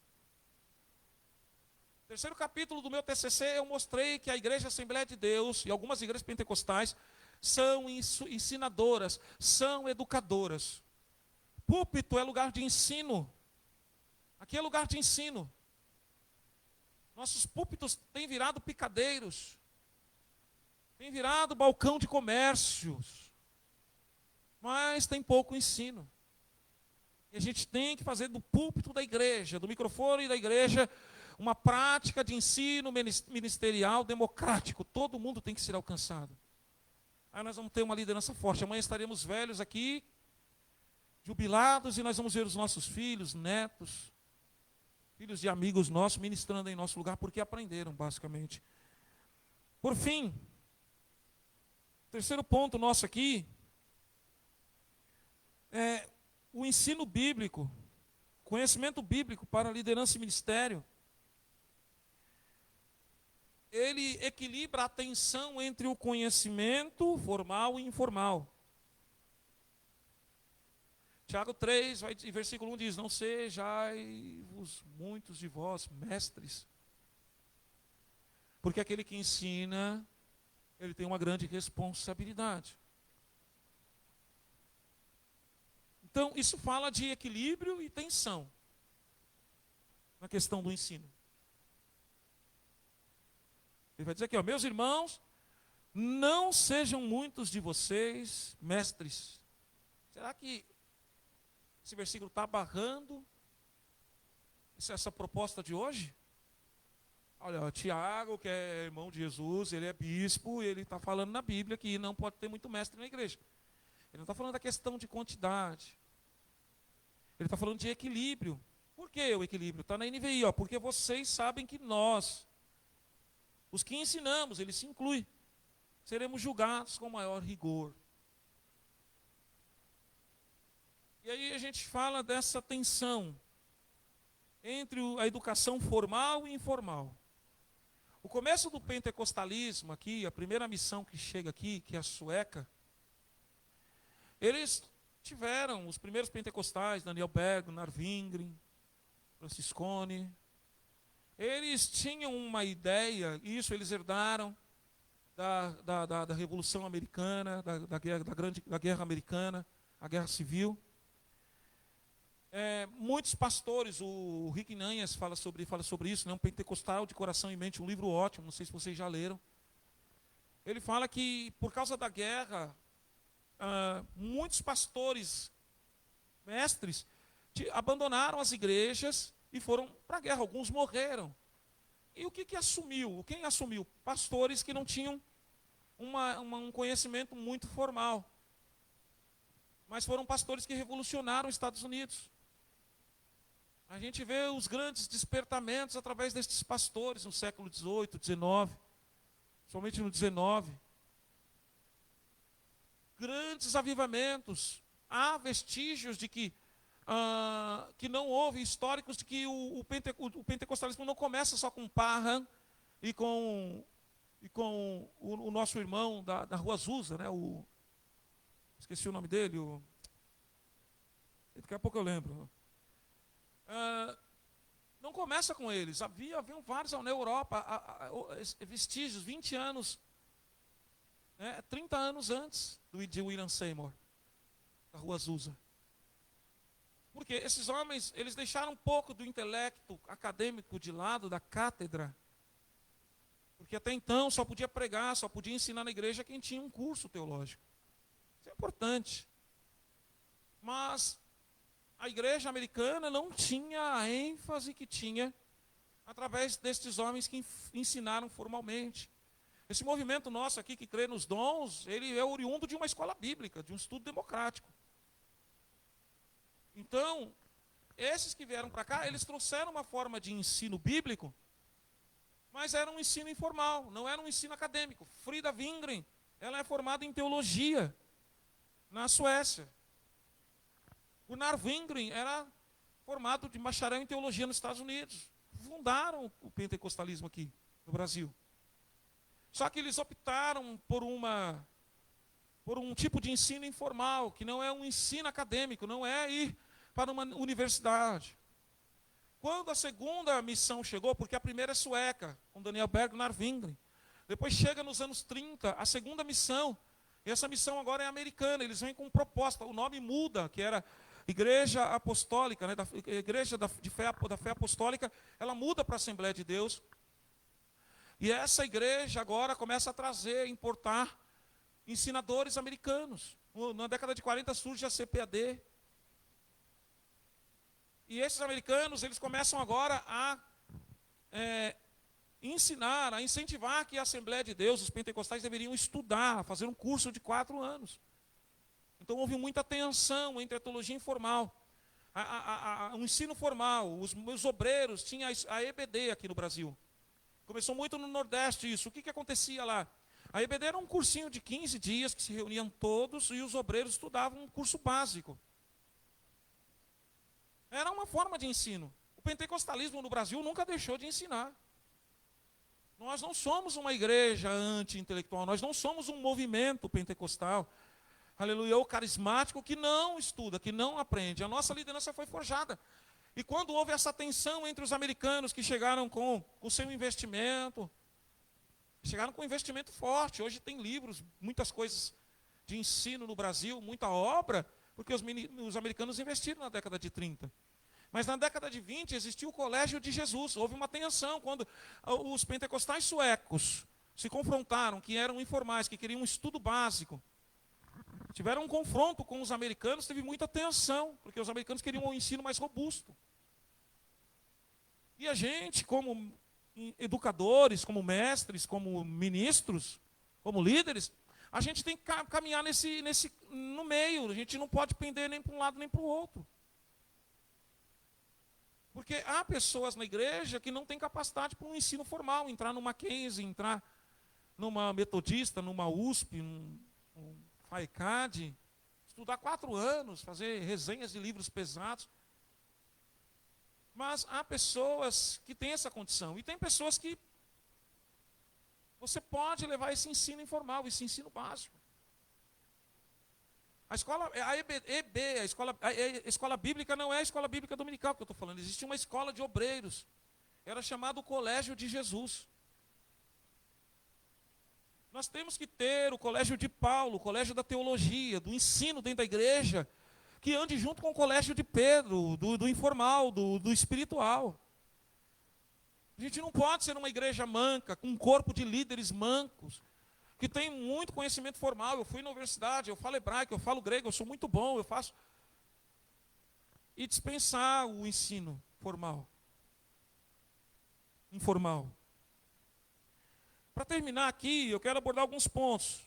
No 3º capítulo do meu TCC eu mostrei que a Igreja Assembleia de Deus e algumas igrejas pentecostais são ensinadoras, são educadoras. Púlpito é lugar de ensino. Aqui é lugar de ensino. Nossos púlpitos têm virado picadeiros. Têm virado balcão de comércios. Mas tem pouco ensino. E a gente tem que fazer do púlpito da igreja, do microfone da igreja, uma prática de ensino ministerial democrático. Todo mundo tem que ser alcançado. Aí nós vamos ter uma liderança forte. Amanhã estaremos velhos aqui, jubilados, e nós vamos ver os nossos filhos, netos, filhos de amigos nossos, ministrando em nosso lugar, porque aprenderam, basicamente. Por fim, o 3º ponto nosso aqui é o ensino bíblico, conhecimento bíblico para liderança e ministério. Ele equilibra a tensão entre o conhecimento formal e informal. Tiago 3, versículo 1 diz: não sejais muitos de vós mestres, porque aquele que ensina, ele tem uma grande responsabilidade. Então, isso fala de equilíbrio e tensão na questão do ensino. Ele vai dizer aqui, ó, meus irmãos, não sejam muitos de vocês mestres. Será que esse versículo está barrando essa proposta de hoje? Olha, ó, Tiago, que é irmão de Jesus, ele é bispo, ele está falando na Bíblia que não pode ter muito mestre na igreja. Ele não está falando da questão de quantidade. Ele está falando de equilíbrio. Por que o equilíbrio? Está na NVI, ó, porque vocês sabem que nós, os que ensinamos, ele se inclui, seremos julgados com maior rigor. E aí a gente fala dessa tensão entre a educação formal e informal. O começo do pentecostalismo aqui, a primeira missão que chega aqui, que é a sueca, eles tiveram os primeiros pentecostais, Daniel Berg, Narvingren, Franciscone. Eles tinham uma ideia, isso eles herdaram da Revolução Americana, da Guerra Americana, a Guerra Civil. Muitos pastores, o Rick Nanhas fala sobre isso, né? Um pentecostal de coração e mente, um livro ótimo, não sei se vocês já leram. Ele fala que por causa da guerra, muitos pastores, mestres, abandonaram as igrejas e foram para a guerra, alguns morreram. E o que assumiu? Quem assumiu? Pastores que não tinham um conhecimento muito formal. Mas foram pastores que revolucionaram os Estados Unidos. A gente vê os grandes despertamentos através destes pastores no século XVIII, XIX, somente no XIX. Grandes avivamentos. Há vestígios de que não houve, históricos de que o pentecostalismo não começa só com Parham e com o nosso irmão da Rua Azusa, né? Esqueci o nome dele. Daqui a pouco eu lembro. Não começa com eles. Haviam vários na Europa, vestígios, 20 anos, 30 anos antes de William Seymour, da Rua Azusa. Porque esses homens, eles deixaram um pouco do intelecto acadêmico de lado, da cátedra. Porque até então só podia pregar, só podia ensinar na igreja quem tinha um curso teológico. Isso é importante. Mas a igreja americana não tinha a ênfase que tinha através destes homens que ensinaram formalmente. Esse movimento nosso aqui que crê nos dons, ele é oriundo de uma escola bíblica, de um estudo democrático. Então, esses que vieram para cá, eles trouxeram uma forma de ensino bíblico, mas era um ensino informal, não era um ensino acadêmico. Frida Wingren, ela é formada em teologia na Suécia. O Narvingren era formado de bacharel em teologia nos Estados Unidos. Fundaram o pentecostalismo aqui no Brasil. Só que eles optaram por um tipo de ensino informal, que não é um ensino acadêmico, não é ir para uma universidade. Quando a segunda missão chegou, porque a primeira é sueca, com Daniel Berg e Narvingren. Depois chega nos anos 30, a segunda missão. E essa missão agora é americana, eles vêm com proposta. O nome muda, que era Igreja Apostólica, né, Igreja da Fé Apostólica, ela muda para a Assembleia de Deus. E essa igreja agora começa a trazer, importar ensinadores americanos. Na década de 40 surge a CPAD. E esses americanos, eles começam agora a ensinar, a incentivar que a Assembleia de Deus, os pentecostais, deveriam estudar, fazer um curso de 4 anos. Então houve muita tensão entre a teologia informal, o ensino formal, os obreiros, tinha a EBD aqui no Brasil. Começou muito no Nordeste isso. O que acontecia lá? A EBD era um cursinho de 15 dias, que se reuniam todos, e os obreiros estudavam um curso básico. Era uma forma de ensino. O pentecostalismo no Brasil nunca deixou de ensinar. Nós não somos uma igreja anti-intelectual, nós não somos um movimento pentecostal, aleluia, ou carismático, que não estuda, que não aprende. A nossa liderança foi forjada. E quando houve essa tensão entre os americanos que chegaram com o seu investimento, chegaram com um investimento forte. Hoje tem livros, muitas coisas de ensino no Brasil, muita obra, porque os americanos investiram na década de 30. Mas na década de 20 existiu o Colégio de Jesus. Houve uma tensão quando os pentecostais suecos se confrontaram, que eram informais, que queriam um estudo básico. Tiveram um confronto com os americanos, teve muita tensão, porque os americanos queriam um ensino mais robusto. E a gente, como educadores, como mestres, como ministros, como líderes, a gente tem que caminhar no meio. A gente não pode pender nem para um lado nem para o outro. Porque há pessoas na igreja que não têm capacidade para um ensino formal, entrar numa Mackenzie, entrar numa Metodista, numa USP, num FAECAD, estudar 4 anos, fazer resenhas de livros pesados. Mas há pessoas que têm essa condição. E tem pessoas que você pode levar esse ensino informal, esse ensino básico. A escola bíblica não é a escola bíblica dominical que eu estou falando. Existe uma escola de obreiros. Era chamado Colégio de Jesus. Nós temos que ter o colégio de Paulo, o colégio da teologia, do ensino dentro da igreja, que ande junto com o colégio de Pedro, do informal, do espiritual. A gente não pode ser uma igreja manca, com um corpo de líderes mancos, que tem muito conhecimento formal. Eu fui na universidade, eu falo hebraico, eu falo grego, eu sou muito bom, eu faço. E dispensar o ensino formal. Informal. Para terminar aqui, eu quero abordar alguns pontos.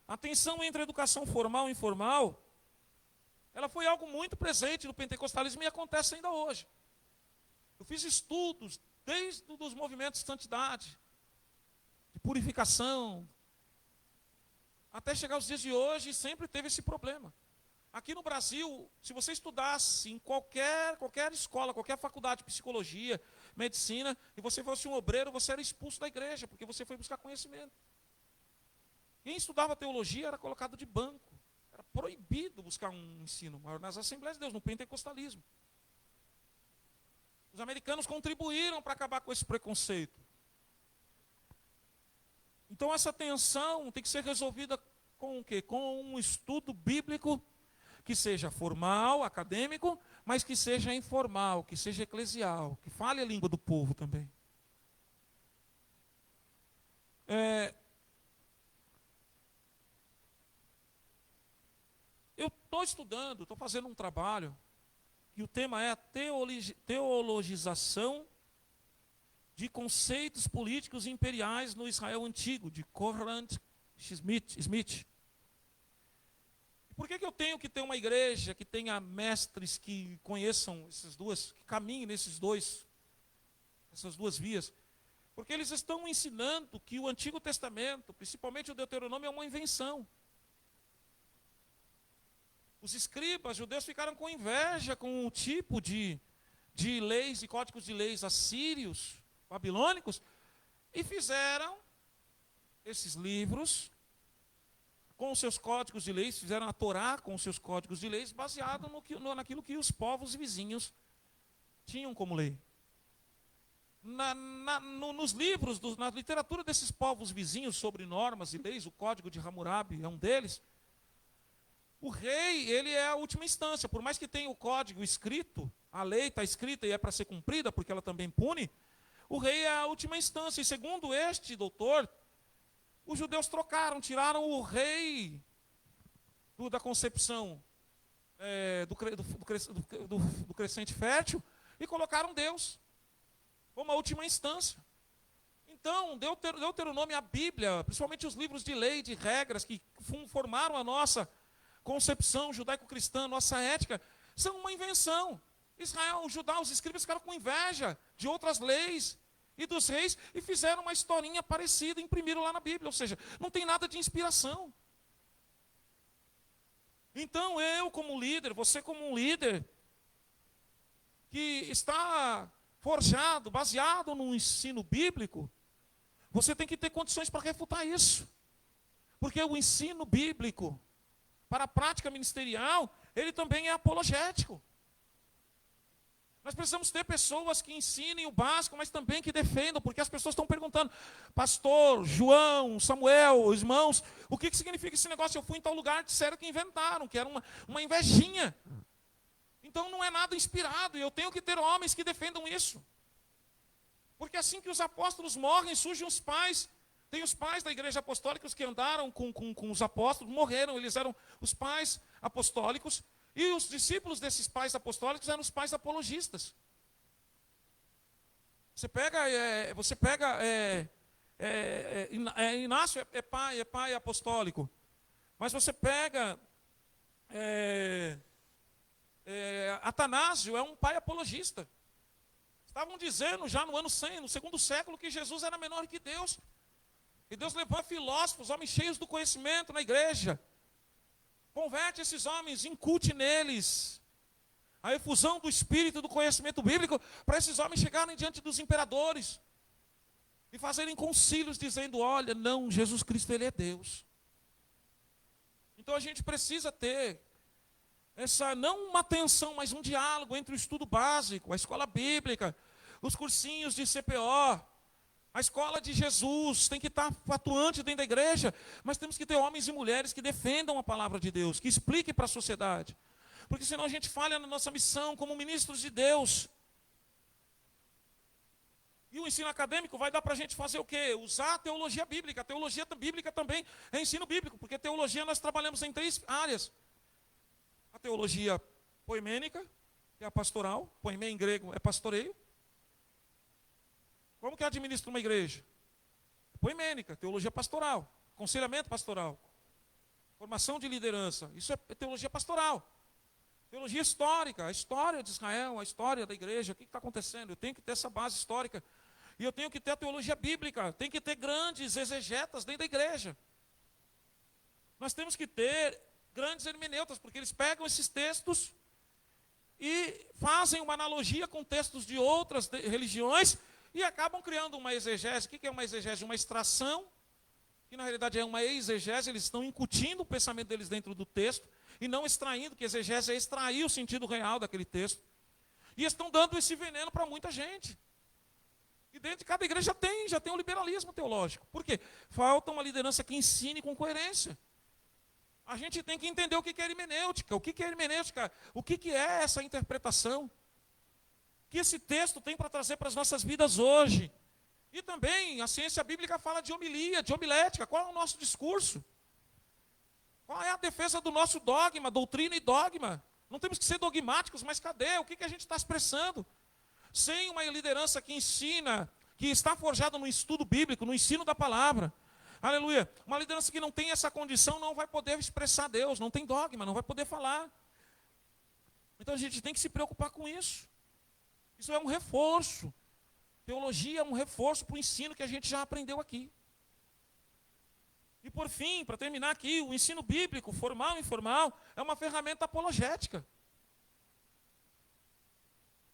A tensão entre a educação formal e informal, ela foi algo muito presente no pentecostalismo e acontece ainda hoje. Eu fiz estudos desde os movimentos de santidade, de purificação, até chegar aos dias de hoje, e sempre teve esse problema. Aqui no Brasil, se você estudasse em qualquer escola, qualquer faculdade de psicologia, medicina, e você fosse um obreiro, você era expulso da igreja, porque você foi buscar conhecimento. Quem estudava teologia era colocado de banco. Era proibido buscar um ensino maior nas Assembleias de Deus, no pentecostalismo. Os americanos contribuíram para acabar com esse preconceito. Então essa tensão tem que ser resolvida com o quê? Com um estudo bíblico que seja formal, acadêmico, mas que seja informal, que seja eclesial, que fale a língua do povo também. Eu estou estudando, estou fazendo um trabalho, e o tema é a teologização de conceitos políticos imperiais no Israel antigo, de Conrad Smith. Por que eu tenho que ter uma igreja que tenha mestres que conheçam que caminhem essas duas vias? Porque eles estão ensinando que o Antigo Testamento, principalmente o Deuteronômio, é uma invenção. Os escribas judeus ficaram com inveja com o tipo de leis e códigos de leis assírios, babilônicos, e fizeram esses livros com os seus códigos de leis, fizeram a Torá com os seus códigos de leis, baseado naquilo que os povos vizinhos tinham como lei. Nos livros, na literatura desses povos vizinhos sobre normas e leis, o Código de Hammurabi é um deles. O rei, ele é a última instância. Por mais que tenha o código escrito, a lei está escrita e é para ser cumprida, porque ela também pune, o rei é a última instância. E segundo este doutor, os judeus tiraram o rei da concepção do crescente fértil e colocaram Deus como a última instância. Então, Deuteronômio, a Bíblia, principalmente os livros de lei, de regras, que formaram a nossa concepção judaico-cristã, nossa ética, são uma invenção. Israel, os escribas ficaram com inveja de outras leis e dos reis e fizeram uma historinha parecida, imprimiram lá na Bíblia. Ou seja, não tem nada de inspiração. Então, eu como líder, você como um líder, que está forjado, baseado no ensino bíblico, você tem que ter condições para refutar isso. Porque o ensino bíblico, para a prática ministerial, ele também é apologético. Nós precisamos ter pessoas que ensinem o básico, mas também que defendam, porque as pessoas estão perguntando, pastor, João, Samuel, irmãos, o que significa esse negócio? Eu fui em tal lugar, disseram que inventaram, que era uma invejinha. Então não é nada inspirado, e eu tenho que ter homens que defendam isso. Porque assim que os apóstolos morrem, surgem os pais. Tem os pais da igreja apostólica, os que andaram com os apóstolos, morreram, eles eram os pais apostólicos. E os discípulos desses pais apostólicos eram os pais apologistas. Você pega Inácio é pai apostólico. Mas você pega Atanásio é um pai apologista. Estavam dizendo já no ano 100, no segundo século, que Jesus era menor que Deus. E Deus levou filósofos, homens cheios do conhecimento na igreja. Converte esses homens, incute neles a efusão do espírito do conhecimento bíblico, para esses homens chegarem diante dos imperadores e fazerem concílios dizendo, olha, não, Jesus Cristo, ele é Deus. Então a gente precisa ter não uma tensão, mas um diálogo entre o estudo básico, a escola bíblica, os cursinhos de CPO, a escola de Jesus tem que estar atuante dentro da igreja, mas temos que ter homens e mulheres que defendam a palavra de Deus, que expliquem para a sociedade. Porque senão a gente falha na nossa missão como ministros de Deus. E o ensino acadêmico vai dar para a gente fazer o quê? Usar a teologia bíblica. A teologia bíblica também é ensino bíblico, porque teologia nós trabalhamos em 3 áreas. A teologia poimênica, que é a pastoral, poimê em grego é pastoreio. Como que administra uma igreja? Poimênica, teologia pastoral, aconselhamento pastoral, formação de liderança, isso é teologia pastoral. Teologia histórica, a história de Israel, a história da igreja, o que está acontecendo? Eu tenho que ter essa base histórica. E eu tenho que ter a teologia bíblica, tenho que ter grandes exegetas dentro da igreja. Nós temos que ter grandes hermeneutas, porque eles pegam esses textos e fazem uma analogia com textos de outras religiões e acabam criando uma exegese. O que é uma exegese? Uma extração, que na realidade é uma exegese, eles estão incutindo o pensamento deles dentro do texto e não extraindo, que exegese é extrair o sentido real daquele texto. E estão dando esse veneno para muita gente. E dentro de cada igreja já tem o liberalismo teológico. Por quê? Falta uma liderança que ensine com coerência. A gente tem que entender o que é hermenêutica. O que é hermenêutica? O que é essa interpretação? O que esse texto tem para trazer para as nossas vidas hoje? E também a ciência bíblica fala de homilia, de homilética. Qual é o nosso discurso? Qual é a defesa do nosso dogma, doutrina e dogma? Não temos que ser dogmáticos, mas cadê? O que a gente está expressando? Sem uma liderança que ensina, que está forjada no estudo bíblico, no ensino da palavra. Aleluia. Uma liderança que não tem essa condição não vai poder expressar Deus, não tem dogma, não vai poder falar. Então a gente tem que se preocupar com isso. Isso é um reforço. Teologia é um reforço para o ensino que a gente já aprendeu aqui. E por fim, para terminar aqui, o ensino bíblico, formal e informal, é uma ferramenta apologética.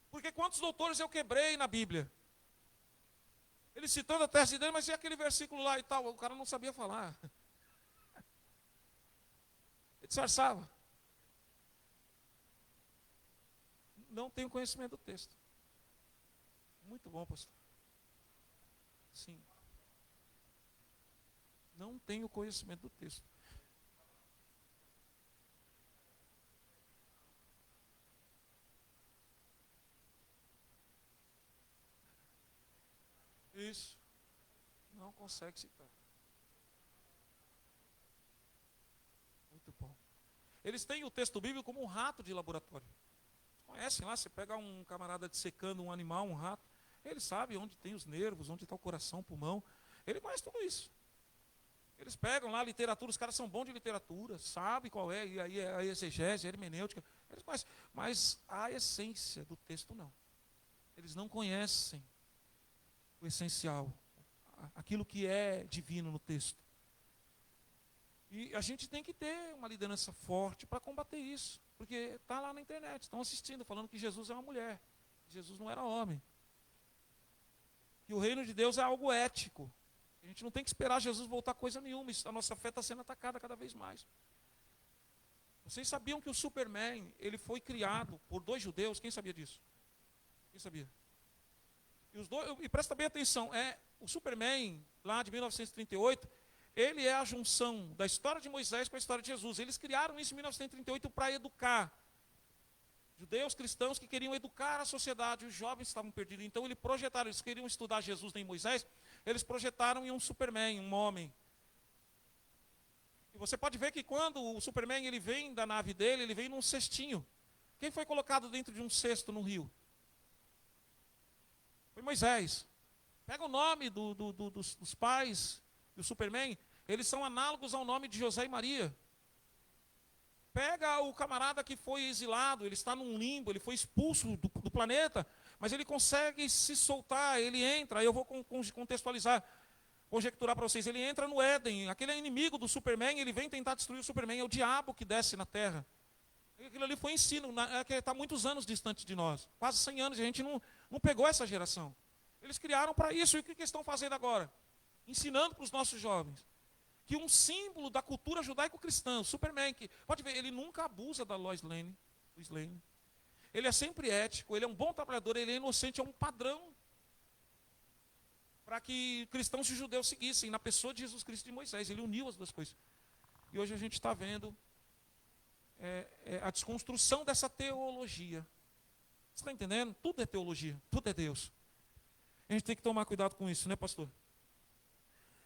Porque quantos doutores eu quebrei na Bíblia? Ele citando a tese dele, mas e aquele versículo lá e tal? O cara não sabia falar. Ele disfarçava. Não tenho conhecimento do texto. Muito bom, pastor. Sim. Não tenho conhecimento do texto. Isso. Não consegue citar. Muito bom. Eles têm o texto bíblico como um rato de laboratório. Conhecem lá, você pega um camarada dissecando um animal, um rato, ele sabe onde tem os nervos, onde está o coração, o pulmão. Ele conhece tudo isso. Eles pegam lá a literatura, os caras são bons de literatura, sabem qual é, e aí a exegese, a hermenêutica, eles conhecem. Mas a essência do texto não. Eles não conhecem o essencial, aquilo que é divino no texto. E a gente tem que ter uma liderança forte para combater isso. Porque está lá na internet, estão assistindo, falando que Jesus é uma mulher. Jesus não era homem. Que o reino de Deus é algo ético. A gente não tem que esperar Jesus voltar coisa nenhuma. A nossa fé está sendo atacada cada vez mais. Vocês sabiam que o Superman, ele foi criado por 2 judeus? Quem sabia disso? Quem sabia? E presta bem atenção, o Superman, lá de 1938, ele é a junção da história de Moisés com a história de Jesus. Eles criaram isso em 1938 para educar judeus cristãos que queriam educar a sociedade, os jovens estavam perdidos. Então eles queriam estudar Jesus nem Moisés, eles projetaram em um Superman, um homem. E você pode ver que quando o Superman ele vem da nave dele, ele vem num cestinho. Quem foi colocado dentro de um cesto no rio? Foi Moisés. Pega o nome dos pais do Superman, eles são análogos ao nome de José e Maria. Pega o camarada que foi exilado, ele está num limbo, ele foi expulso do planeta, mas ele consegue se soltar, ele entra, eu vou contextualizar, conjecturar para vocês, ele entra no Éden, aquele é inimigo do Superman, ele vem tentar destruir o Superman, é o diabo que desce na Terra. Aquilo ali foi ensino, que está muitos anos distante de nós, quase 100 anos, e a gente não pegou essa geração. Eles criaram para isso, e o que eles estão fazendo agora? Ensinando para os nossos jovens que um símbolo da cultura judaico-cristã, o Superman, que, pode ver, ele nunca abusa da Lois Lane, ele é sempre ético, ele é um bom trabalhador, ele é inocente, é um padrão para que cristãos e judeus seguissem na pessoa de Jesus Cristo e de Moisés. Ele uniu as duas coisas. E hoje a gente está vendo a desconstrução dessa teologia. Você está entendendo? Tudo é teologia, tudo é Deus. A gente tem que tomar cuidado com isso, né, pastor?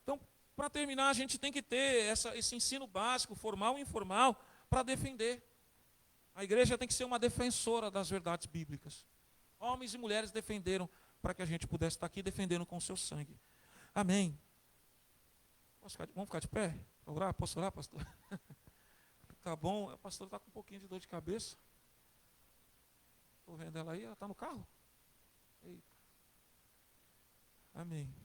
Então, para terminar, a gente tem que ter esse ensino básico, formal e informal, para defender. A igreja tem que ser uma defensora das verdades bíblicas. Homens e mulheres defenderam para que a gente pudesse estar aqui defendendo com o seu sangue. Amém. Vamos ficar de pé? Orar? Posso orar, pastor? Tá bom. A pastora está com um pouquinho de dor de cabeça. Estou vendo ela aí, ela está no carro? Eita. Amém.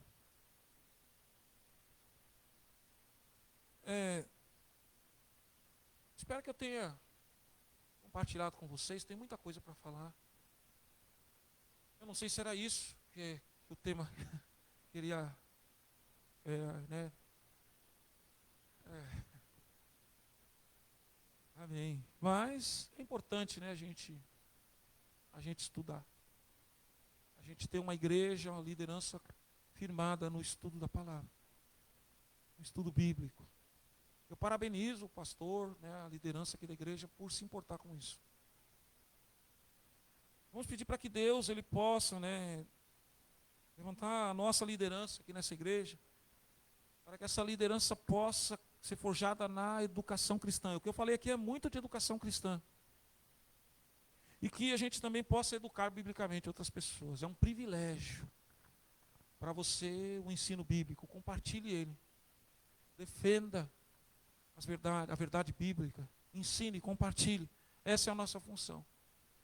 Espero que eu tenha compartilhado com vocês. Tem muita coisa para falar. Eu não sei se era isso que o tema queria, né? Amém. Mas é importante, né, a gente estudar. A gente ter uma igreja, uma liderança firmada no estudo da palavra, no estudo bíblico. Eu parabenizo o pastor, né, a liderança aqui da igreja, por se importar com isso. Vamos pedir para que Deus ele possa, né, levantar a nossa liderança aqui nessa igreja, para que essa liderança possa ser forjada na educação cristã. O que eu falei aqui é muito de educação cristã. E que a gente também possa educar biblicamente outras pessoas. É um privilégio para você o ensino bíblico. Compartilhe ele. Defenda a verdade bíblica. Ensine, compartilhe. Essa é a nossa função.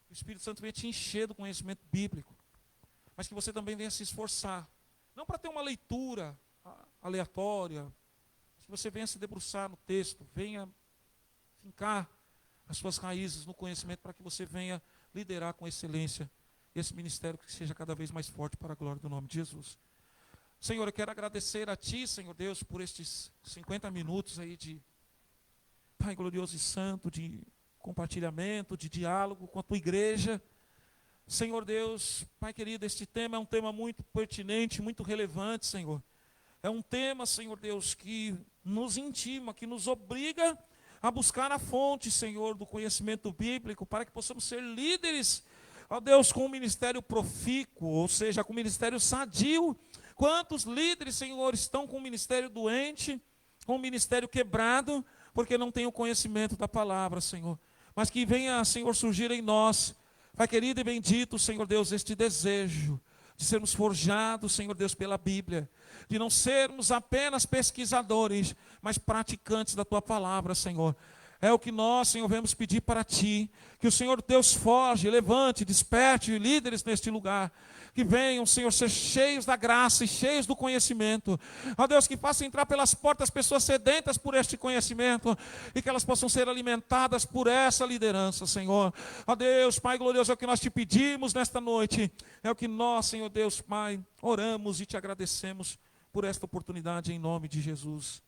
O Espírito Santo venha te encher do conhecimento bíblico. Mas que você também venha se esforçar. Não para ter uma leitura aleatória. Mas que você venha se debruçar no texto. Venha fincar as suas raízes no conhecimento para que você venha liderar com excelência esse ministério que seja cada vez mais forte para a glória do nome de Jesus. Senhor, eu quero agradecer a Ti, Senhor Deus, por estes 50 minutos aí de Pai glorioso e santo, de compartilhamento, de diálogo com a Tua igreja. Senhor Deus, Pai querido, este tema é um tema muito pertinente, muito relevante, Senhor. É um tema, Senhor Deus, que nos intima, que nos obriga a buscar a fonte, Senhor, do conhecimento bíblico, para que possamos ser líderes, ó Deus, com um ministério profícuo, ou seja, com um ministério sadio. Quantos líderes, Senhor, estão com o ministério doente, com o ministério quebrado, porque não têm o conhecimento da palavra, Senhor. Mas que venha, Senhor, surgir em nós, Pai querido e bendito, Senhor Deus, este desejo de sermos forjados, Senhor Deus, pela Bíblia, de não sermos apenas pesquisadores, mas praticantes da Tua palavra, Senhor. É o que nós, Senhor, vamos pedir para Ti, que o Senhor Deus forge, levante, desperte líderes neste lugar, que venham, Senhor, ser cheios da graça e cheios do conhecimento. Ó Deus, que faça entrar pelas portas pessoas sedentas por este conhecimento, e que elas possam ser alimentadas por essa liderança, Senhor. Ó Deus, Pai glorioso, é o que nós Te pedimos nesta noite, é o que nós, Senhor Deus, Pai, oramos e Te agradecemos por esta oportunidade em nome de Jesus.